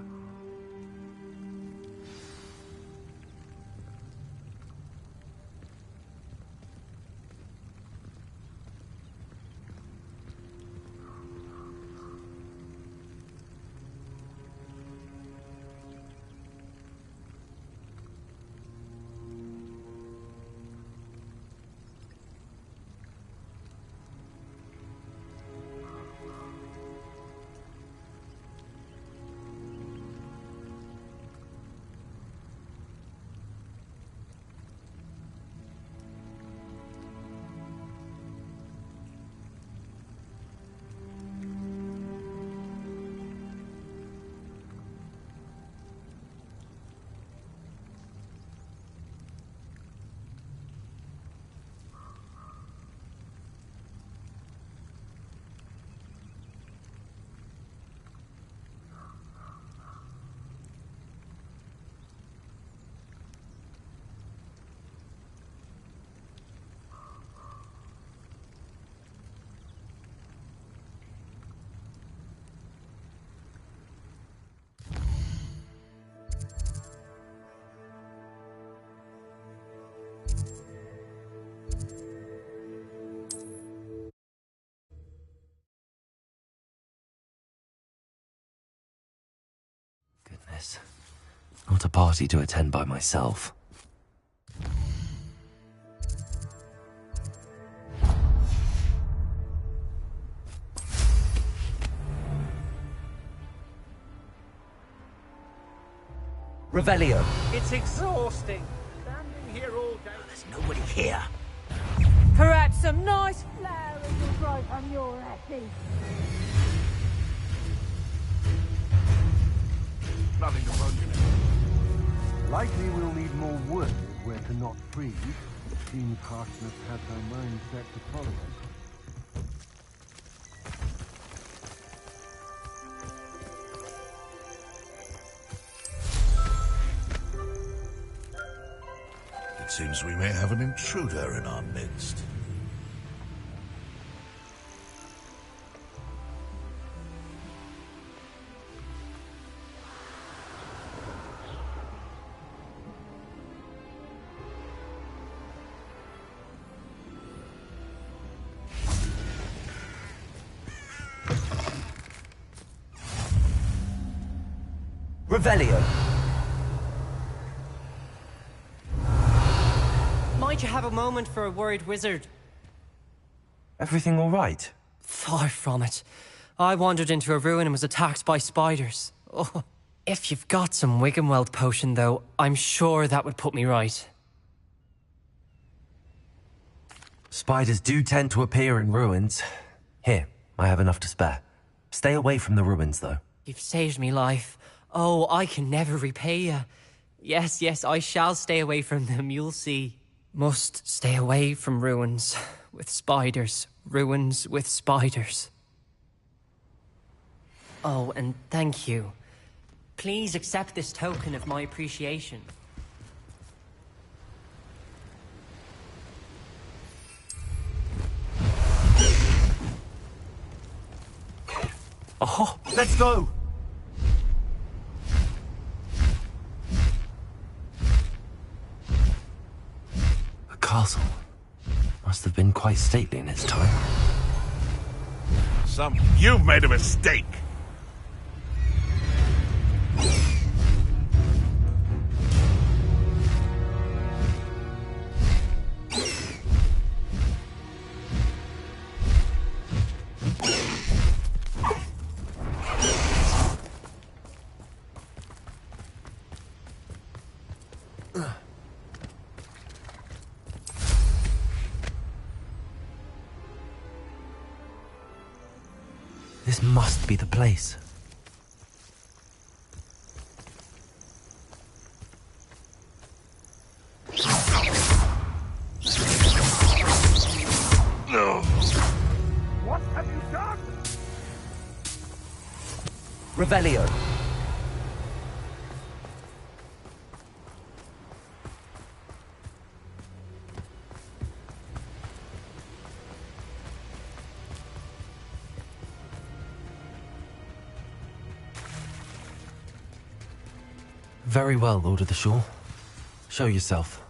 business. Not a party to attend by myself. Revelio. It's exhausting. Standing here all day. There's nobody here. Perhaps some nice flowers will grow from your ashes. Nothing to budge in. Likely we'll need more wood if we're to not freeze. Seems harshness has her mind set to follow us. It seems we may have an intruder in our midst. Revelio. Might you have a moment for a worried wizard? Everything all right? Far from it. I wandered into a ruin and was attacked by spiders. Oh, if you've got some Wiggenweld potion, though, I'm sure that would put me right. Spiders do tend to appear in ruins. Here, I have enough to spare. Stay away from the ruins, though. You've saved me life. Oh, I can never repay you. Yes, yes, I shall stay away from them, you'll see. Must stay away from ruins with spiders. Ruins with spiders. Oh, and thank you. Please accept this token of my appreciation. Oh, let's go! The castle must have been quite stately in its time. You've made a mistake! This must be the place. No. What have you done? Revelio. Very well, Lord of the Shore. Show yourself.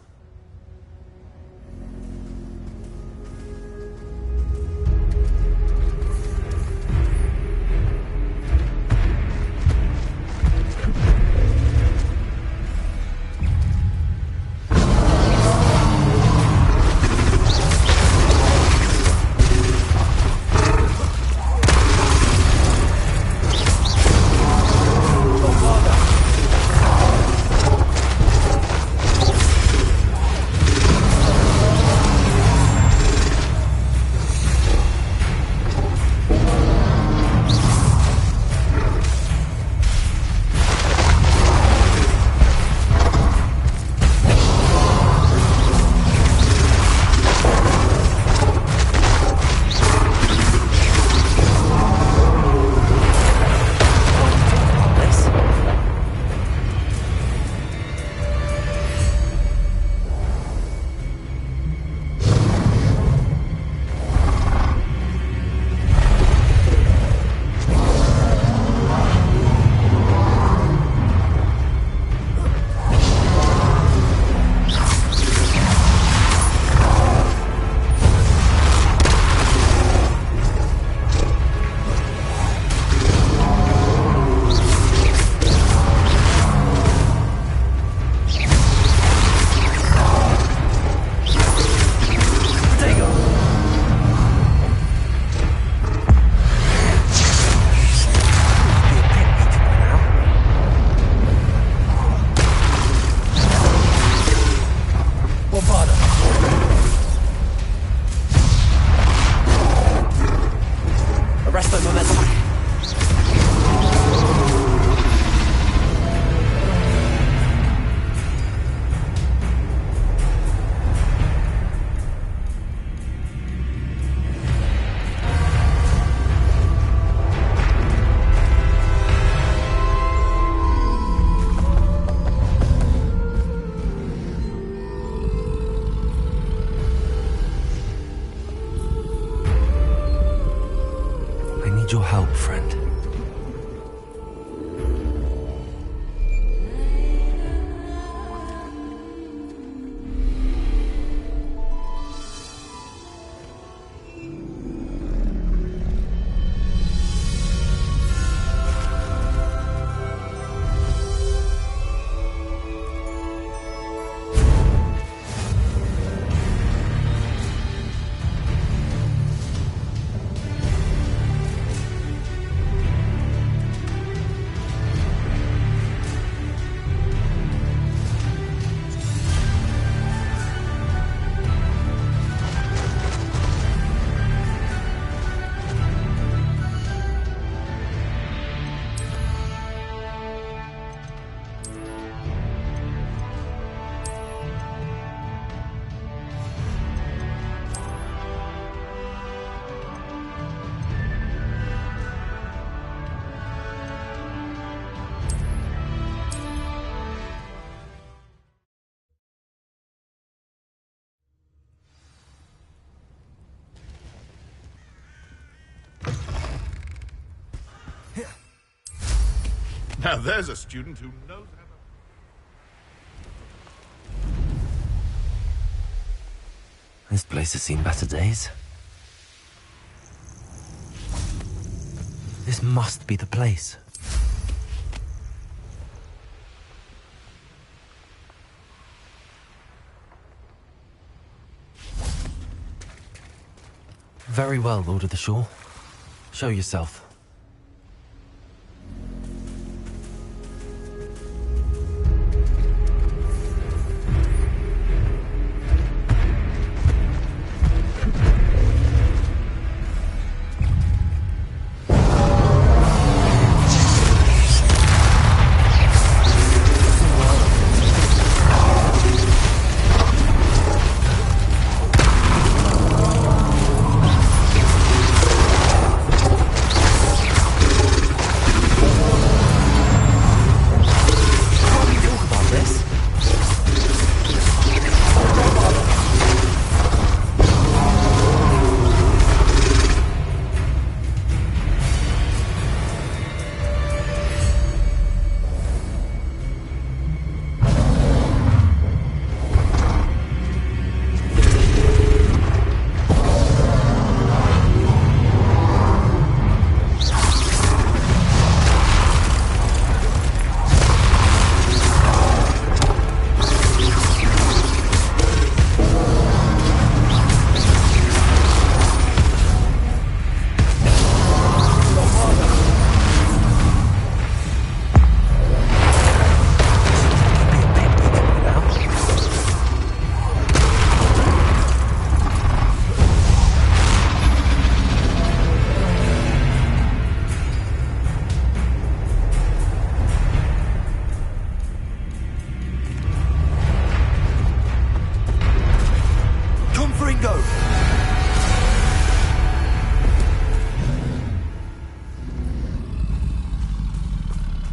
Now there's a student who knows how to... This place has seen better days. This must be the place. Very well, Lord of the Shore. Show yourself.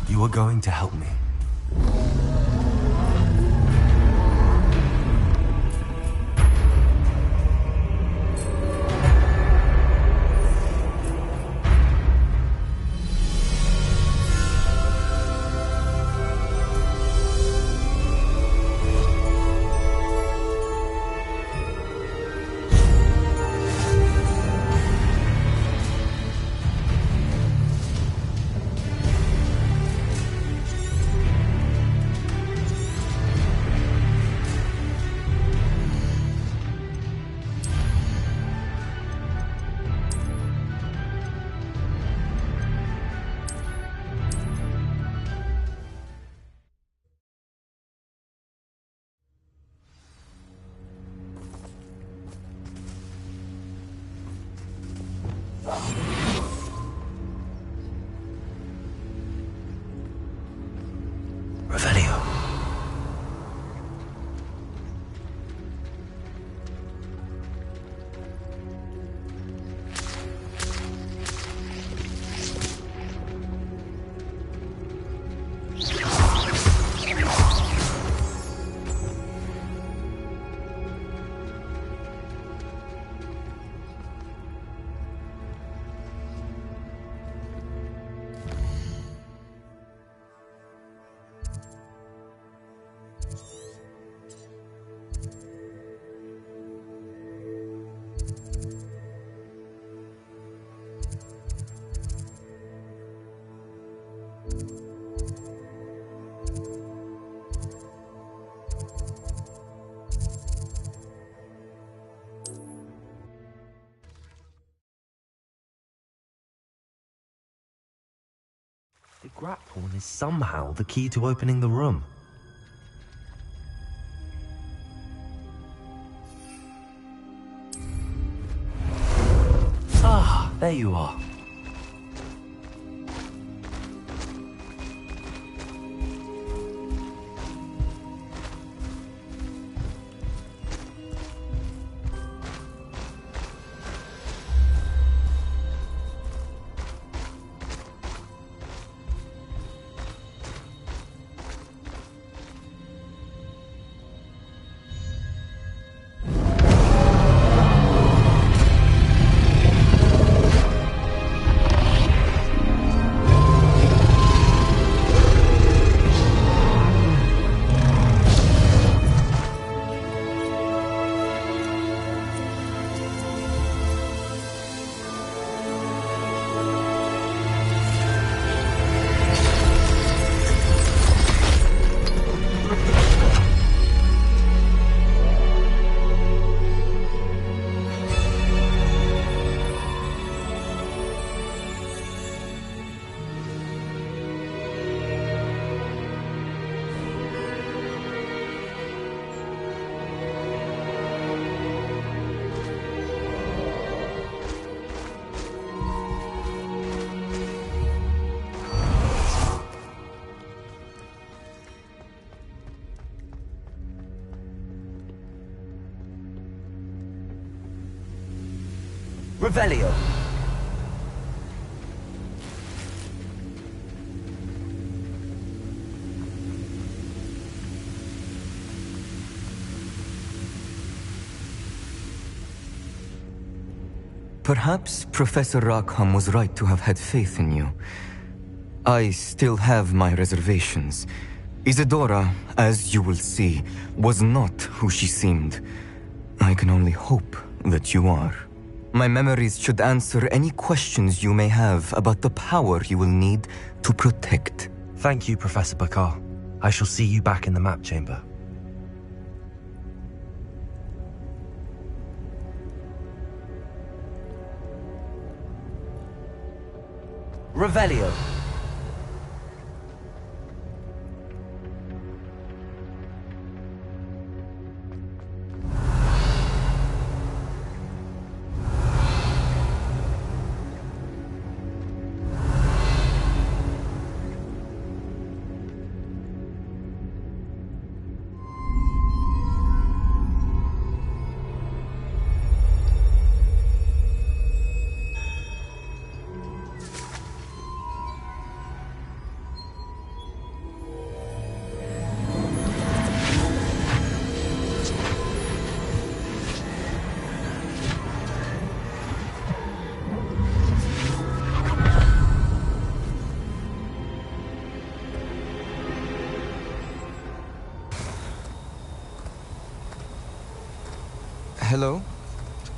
You are going to help me. The grapple is somehow the key to opening the room. Ah, there you are. Revelio. Perhaps Professor Rackham was right to have had faith in you. I still have my reservations. Isadora, as you will see, was not who she seemed. I can only hope that you are. My memories should answer any questions you may have about the power you will need to protect. Thank you, Professor Bakar. I shall see you back in the map chamber. Revelio. Hello?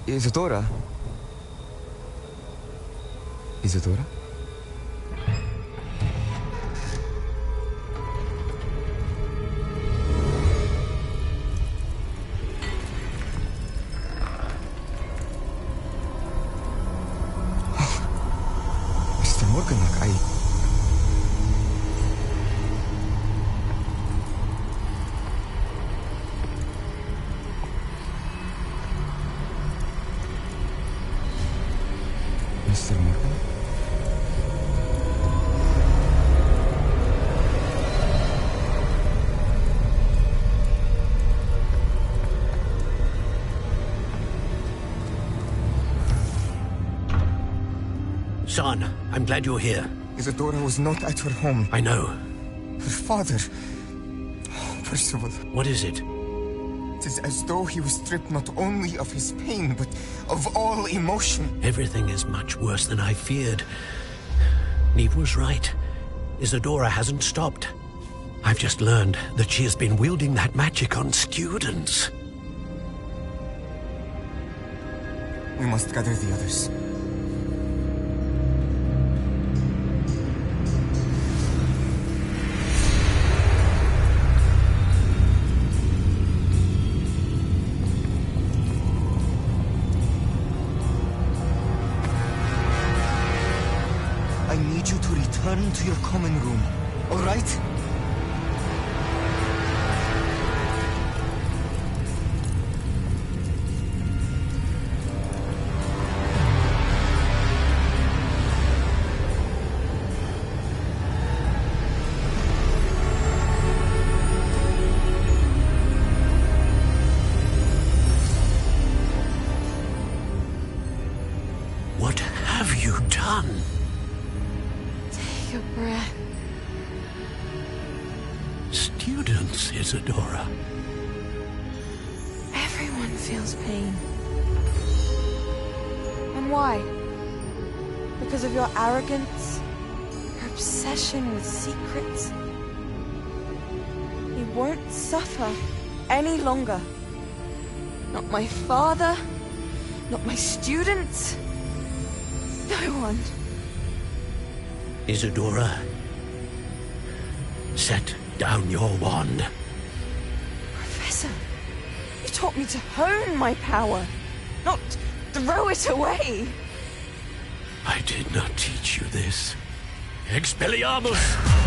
Isadora? Isadora? Mr. Morganak, Mr. Morgan? Son, I'm glad you're here. Isadora was not at her home. I know. Her father... Percival. What is it? It is as though he was stripped not only of his pain, but of all emotion. Everything is much worse than I feared. Neve was right. Isadora hasn't stopped. I've just learned that she has been wielding that magic on students. We must gather the others. I need you to return to your common room, all right? What have you done? Take a breath. Students, Isadora. Everyone feels pain. And why? Because of your arrogance? Your obsession with secrets? He won't suffer any longer. Not my father, not my students, no one. Isadora, set down your wand. Professor, you taught me to hone my power, not throw it away. I did not teach you this. Expelliarmus!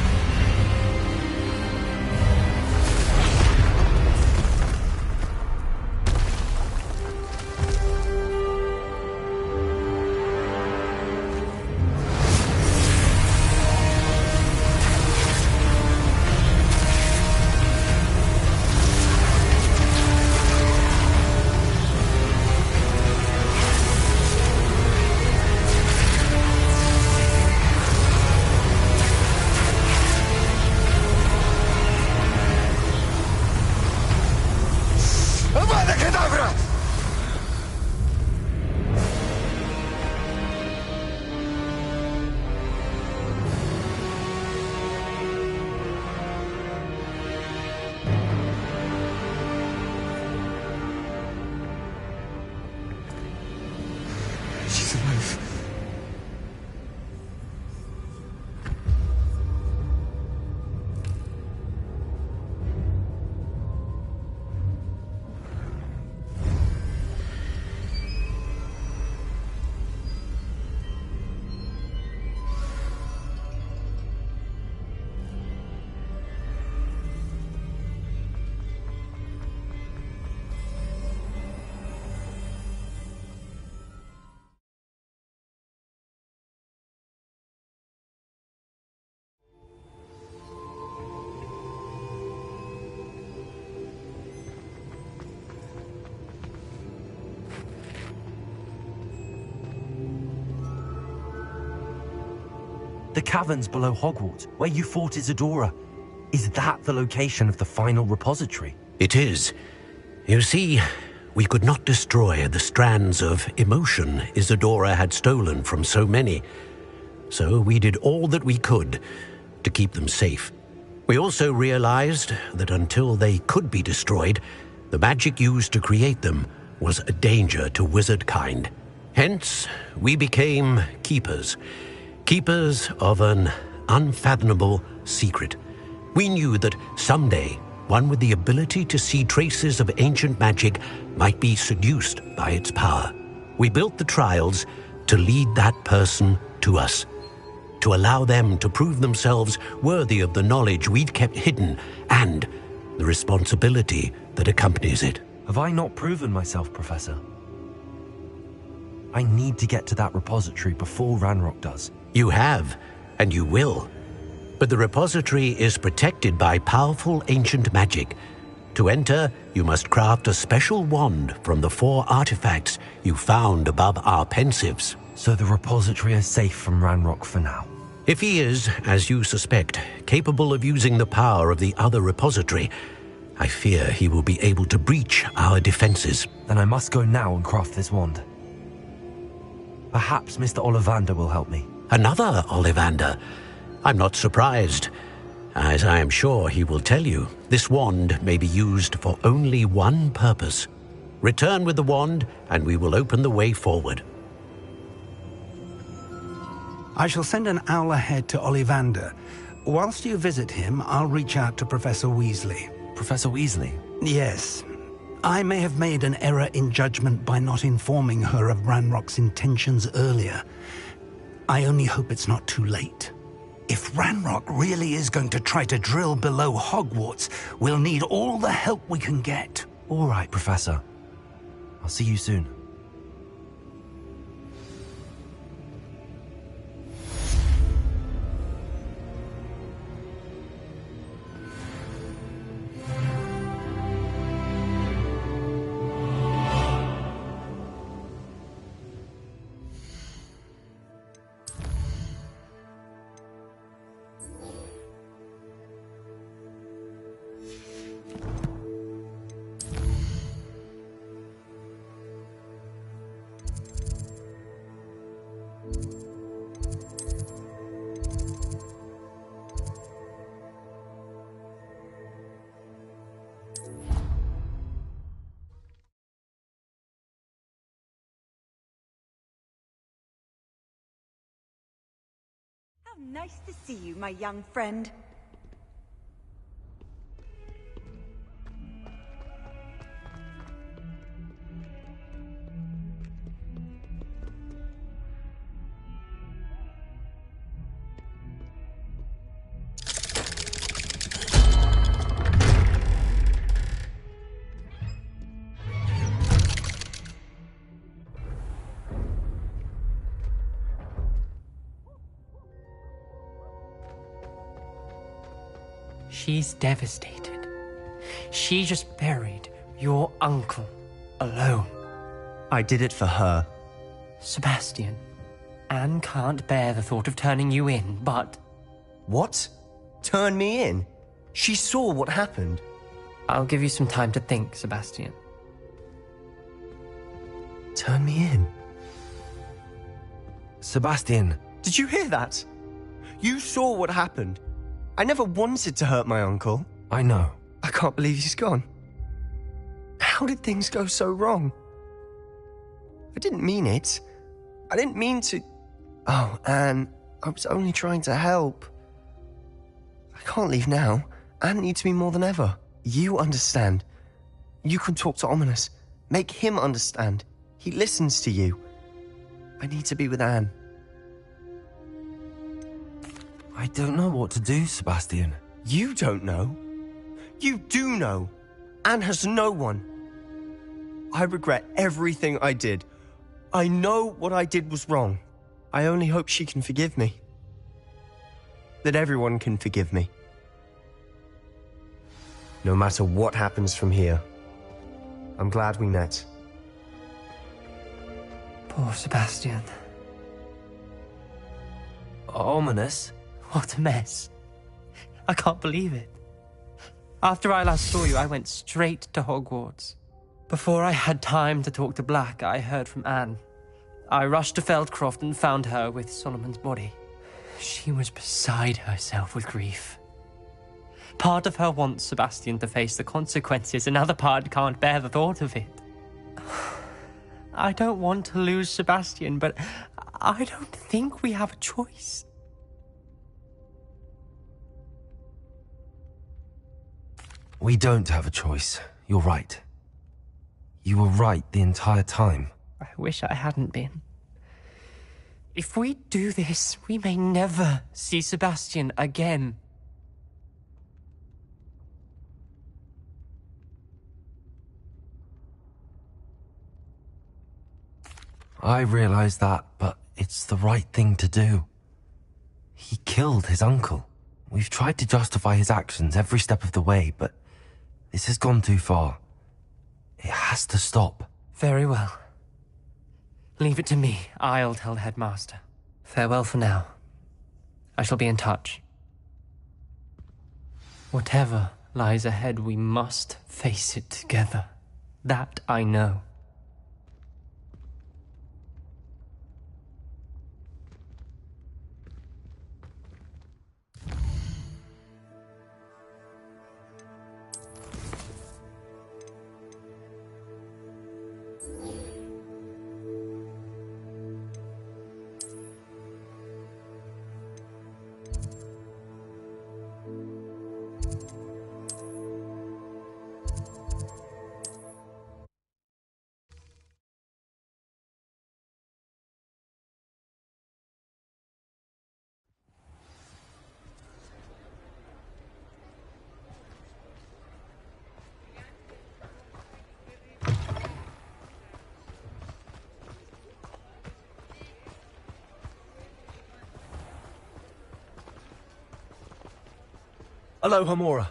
The caverns below Hogwarts, where you fought Isadora. Is that the location of the final repository? It is. You see, we could not destroy the strands of emotion Isadora had stolen from so many. So we did all that we could to keep them safe. We also realized that until they could be destroyed, the magic used to create them was a danger to wizard kind. Hence, we became keepers. Keepers of an unfathomable secret. We knew that someday, one with the ability to see traces of ancient magic might be seduced by its power. We built the trials to lead that person to us, to allow them to prove themselves worthy of the knowledge we'd kept hidden and the responsibility that accompanies it. Have I not proven myself, Professor? I need to get to that repository before Ranrock does. You have, and you will. But the repository is protected by powerful ancient magic. To enter, you must craft a special wand from the 4 artifacts you found above our pensives. So the repository is safe from Ranrock for now? If he is, as you suspect, capable of using the power of the other repository, I fear he will be able to breach our defenses. Then I must go now and craft this wand. Perhaps Mr. Ollivander will help me. Another Ollivander? I'm not surprised. As I am sure he will tell you, this wand may be used for only one purpose. Return with the wand, and we will open the way forward. I shall send an owl ahead to Ollivander. Whilst you visit him, I'll reach out to Professor Weasley. Professor Weasley? Yes. I may have made an error in judgment by not informing her of Ranrock's intentions earlier. I only hope it's not too late. If Ranrock really is going to try to drill below Hogwarts, we'll need all the help we can get. All right, Professor. I'll see you soon. Nice to see you, my young friend. She's devastated. She just buried your uncle alone. I did it for her. Sebastian, Anne can't bear the thought of turning you in, but... What? Turn me in? She saw what happened. I'll give you some time to think, Sebastian. Turn me in? Sebastian. Did you hear that? You saw what happened. I never wanted to hurt my uncle. I know. I can't believe he's gone. How did things go so wrong? I didn't mean it. I didn't mean to... Oh, Anne, I was only trying to help. I can't leave now. Anne needs me more than ever. You understand. You can talk to Ominous. Make him understand. He listens to you. I need to be with Anne. I don't know what to do, Sebastian. You don't know. You do know. Anne has no one. I regret everything I did. I know what I did was wrong. I only hope she can forgive me. That everyone can forgive me. No matter what happens from here, I'm glad we met. Poor Sebastian. Ominous? What a mess. I can't believe it. After I last saw you, I went straight to Hogwarts. Before I had time to talk to Black, I heard from Anne. I rushed to Feldcroft and found her with Solomon's body. She was beside herself with grief. Part of her wants Sebastian to face the consequences, another part can't bear the thought of it. I don't want to lose Sebastian, but I don't think we have a choice. We don't have a choice. You're right. You were right the entire time. I wish I hadn't been. If we do this, we may never see Sebastian again. I realize that, but it's the right thing to do. He killed his uncle. We've tried to justify his actions every step of the way, but this has gone too far. It has to stop. Very well. Leave it to me. I'll tell the headmaster. Farewell for now. I shall be in touch. Whatever lies ahead, we must face it together. That I know. Hello, Hamora.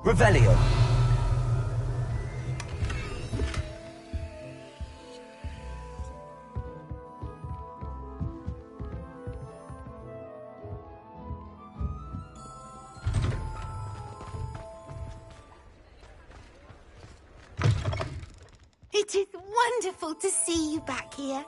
Revelio. It is wonderful to see you back here.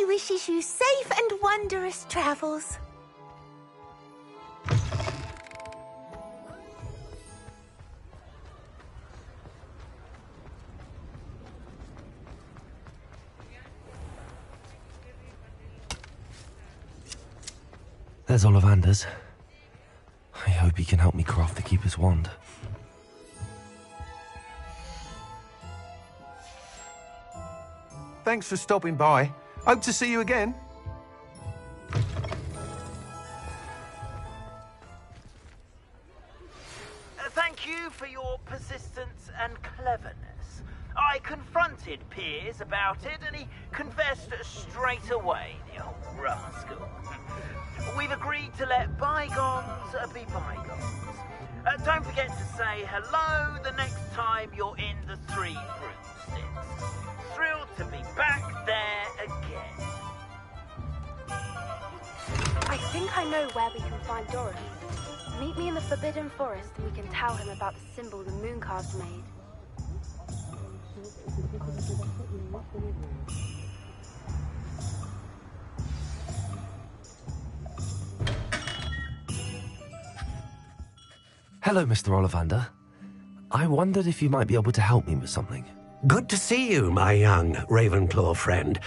Wishes you safe and wondrous travels. There's Ollivander's. I hope he can help me craft the Keeper's wand. Thanks for stopping by. Hope to see you again. Thank you for your persistence and cleverness. I confronted Piers about it, and he confessed straight away, the old rascal. We've agreed to let bygones be bygones. Don't forget to say hello the next time you're in the Three Broomsticks. Thrilled to be back there again. I think I know where we can find Dorothy. Meet me in the Forbidden Forest and we can tell him about the symbol the moon carved made. Hello, Mr. Ollivander. I wondered if you might be able to help me with something. Good to see you, my young Ravenclaw friend.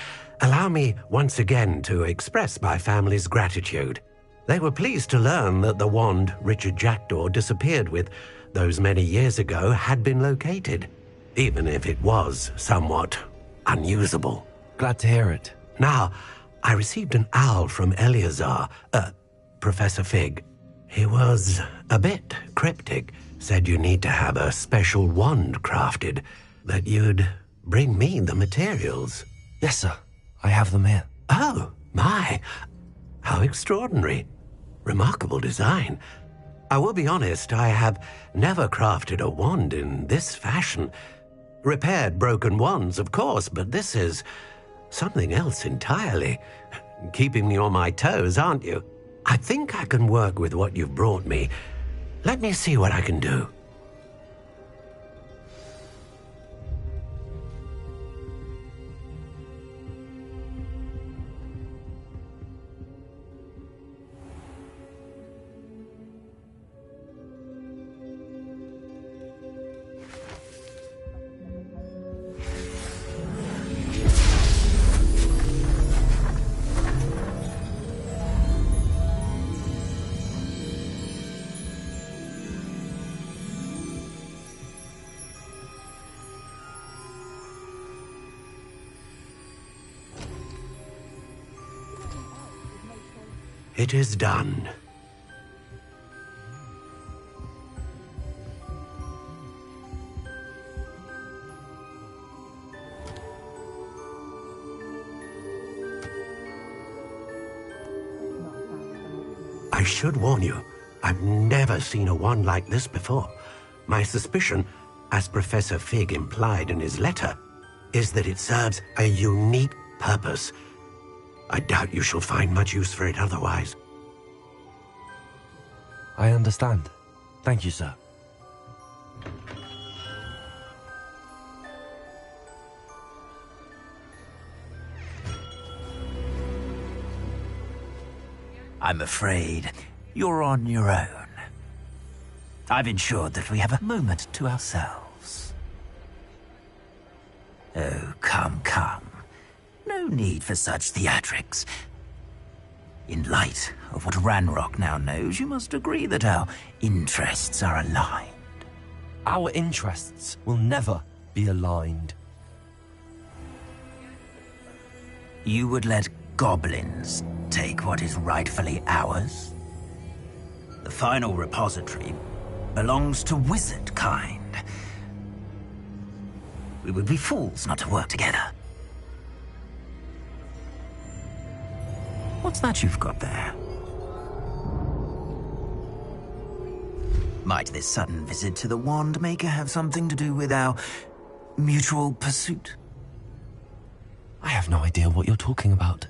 Allow me once again to express my family's gratitude. They were pleased to learn that the wand Richard Jackdaw disappeared with those many years ago had been located, even if it was somewhat unusable. Glad to hear it. Now, I received an owl from Eleazar, Professor Fig. He was a bit cryptic, said you need to have a special wand crafted, that you'd bring me the materials. Yes, sir. I have them here. Oh, my. How extraordinary. Remarkable design. I will be honest, I have never crafted a wand in this fashion. Repaired broken wands, of course, but this is something else entirely. Keeping me on my toes, aren't you? I think I can work with what you've brought me. Let me see what I can do. It is done. I should warn you, I've never seen a wand like this before. My suspicion, as Professor Fig implied in his letter, is that it serves a unique purpose. I doubt you shall find much use for it otherwise. I understand. Thank you, sir. I'm afraid you're on your own. I've ensured that we have a moment to ourselves. Oh, come. No need for such theatrics. In light of what Ranrock now knows, you must agree that our interests are aligned. Our interests will never be aligned. You would let goblins take what is rightfully ours? The final repository belongs to wizard kind. We would be fools not to work together. What's that you've got there? Might this sudden visit to the Wand Maker have something to do with our mutual pursuit? I have no idea what you're talking about.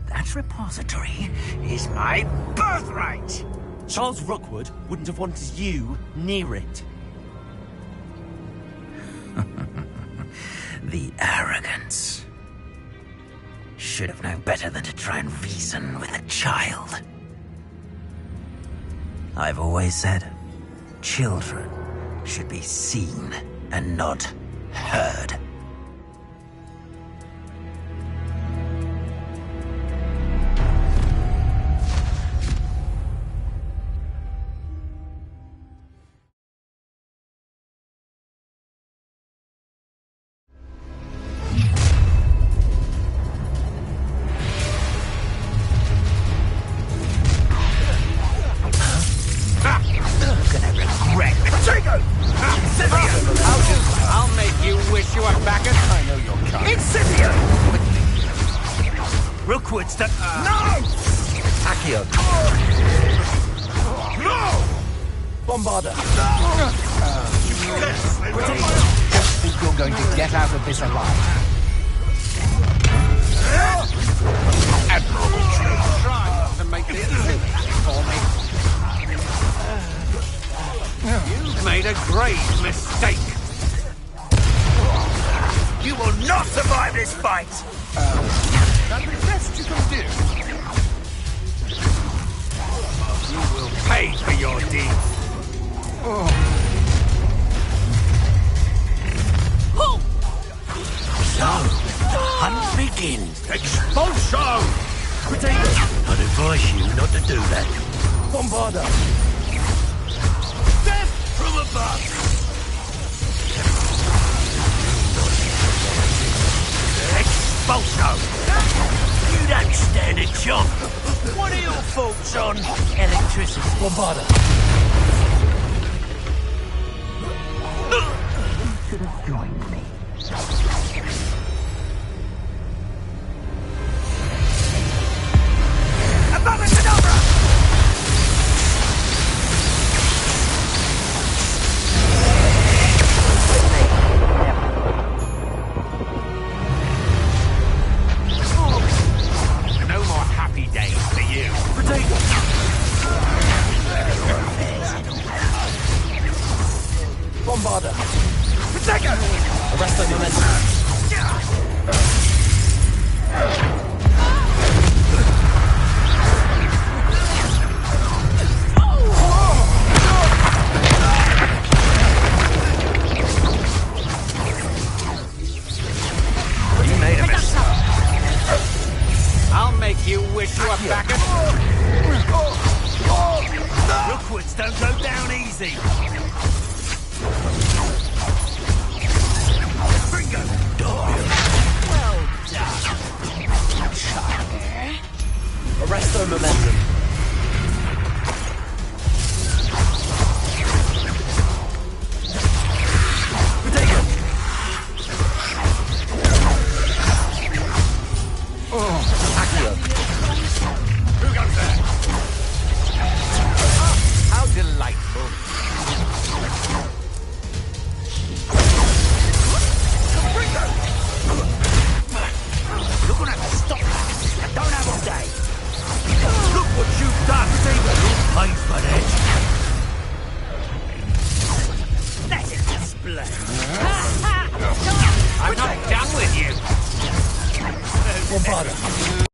That repository is my birthright! Charles Rookwood wouldn't have wanted you near it. The arrogance. Should have known better than to try and reason with a child. I've always said, children should be seen and not heard. for me. You've made a grave mistake. You will not survive this fight. That's the best you can do. You will pay for your deeds. So, the hunt begins. Expulso! I'd advise you not to do that. Bombarda! Death from above! Expulso! You don't stand a chance. What are your thoughts on electricity? Bombarda! Should have joined me. No more happy days for you. Bombarda! Protego! Arrest the momentum. You made a mistake. I'll make you wish you were back at... Rookwoods don't go down easy. Bingo! Well done. Arresto momentum. Who goes there? How delightful. You're gonna have to stop that. I don't have all day. Look what you've done, Stephen. You'll pay for that. That's a display. I'm not done with you. Bombarda.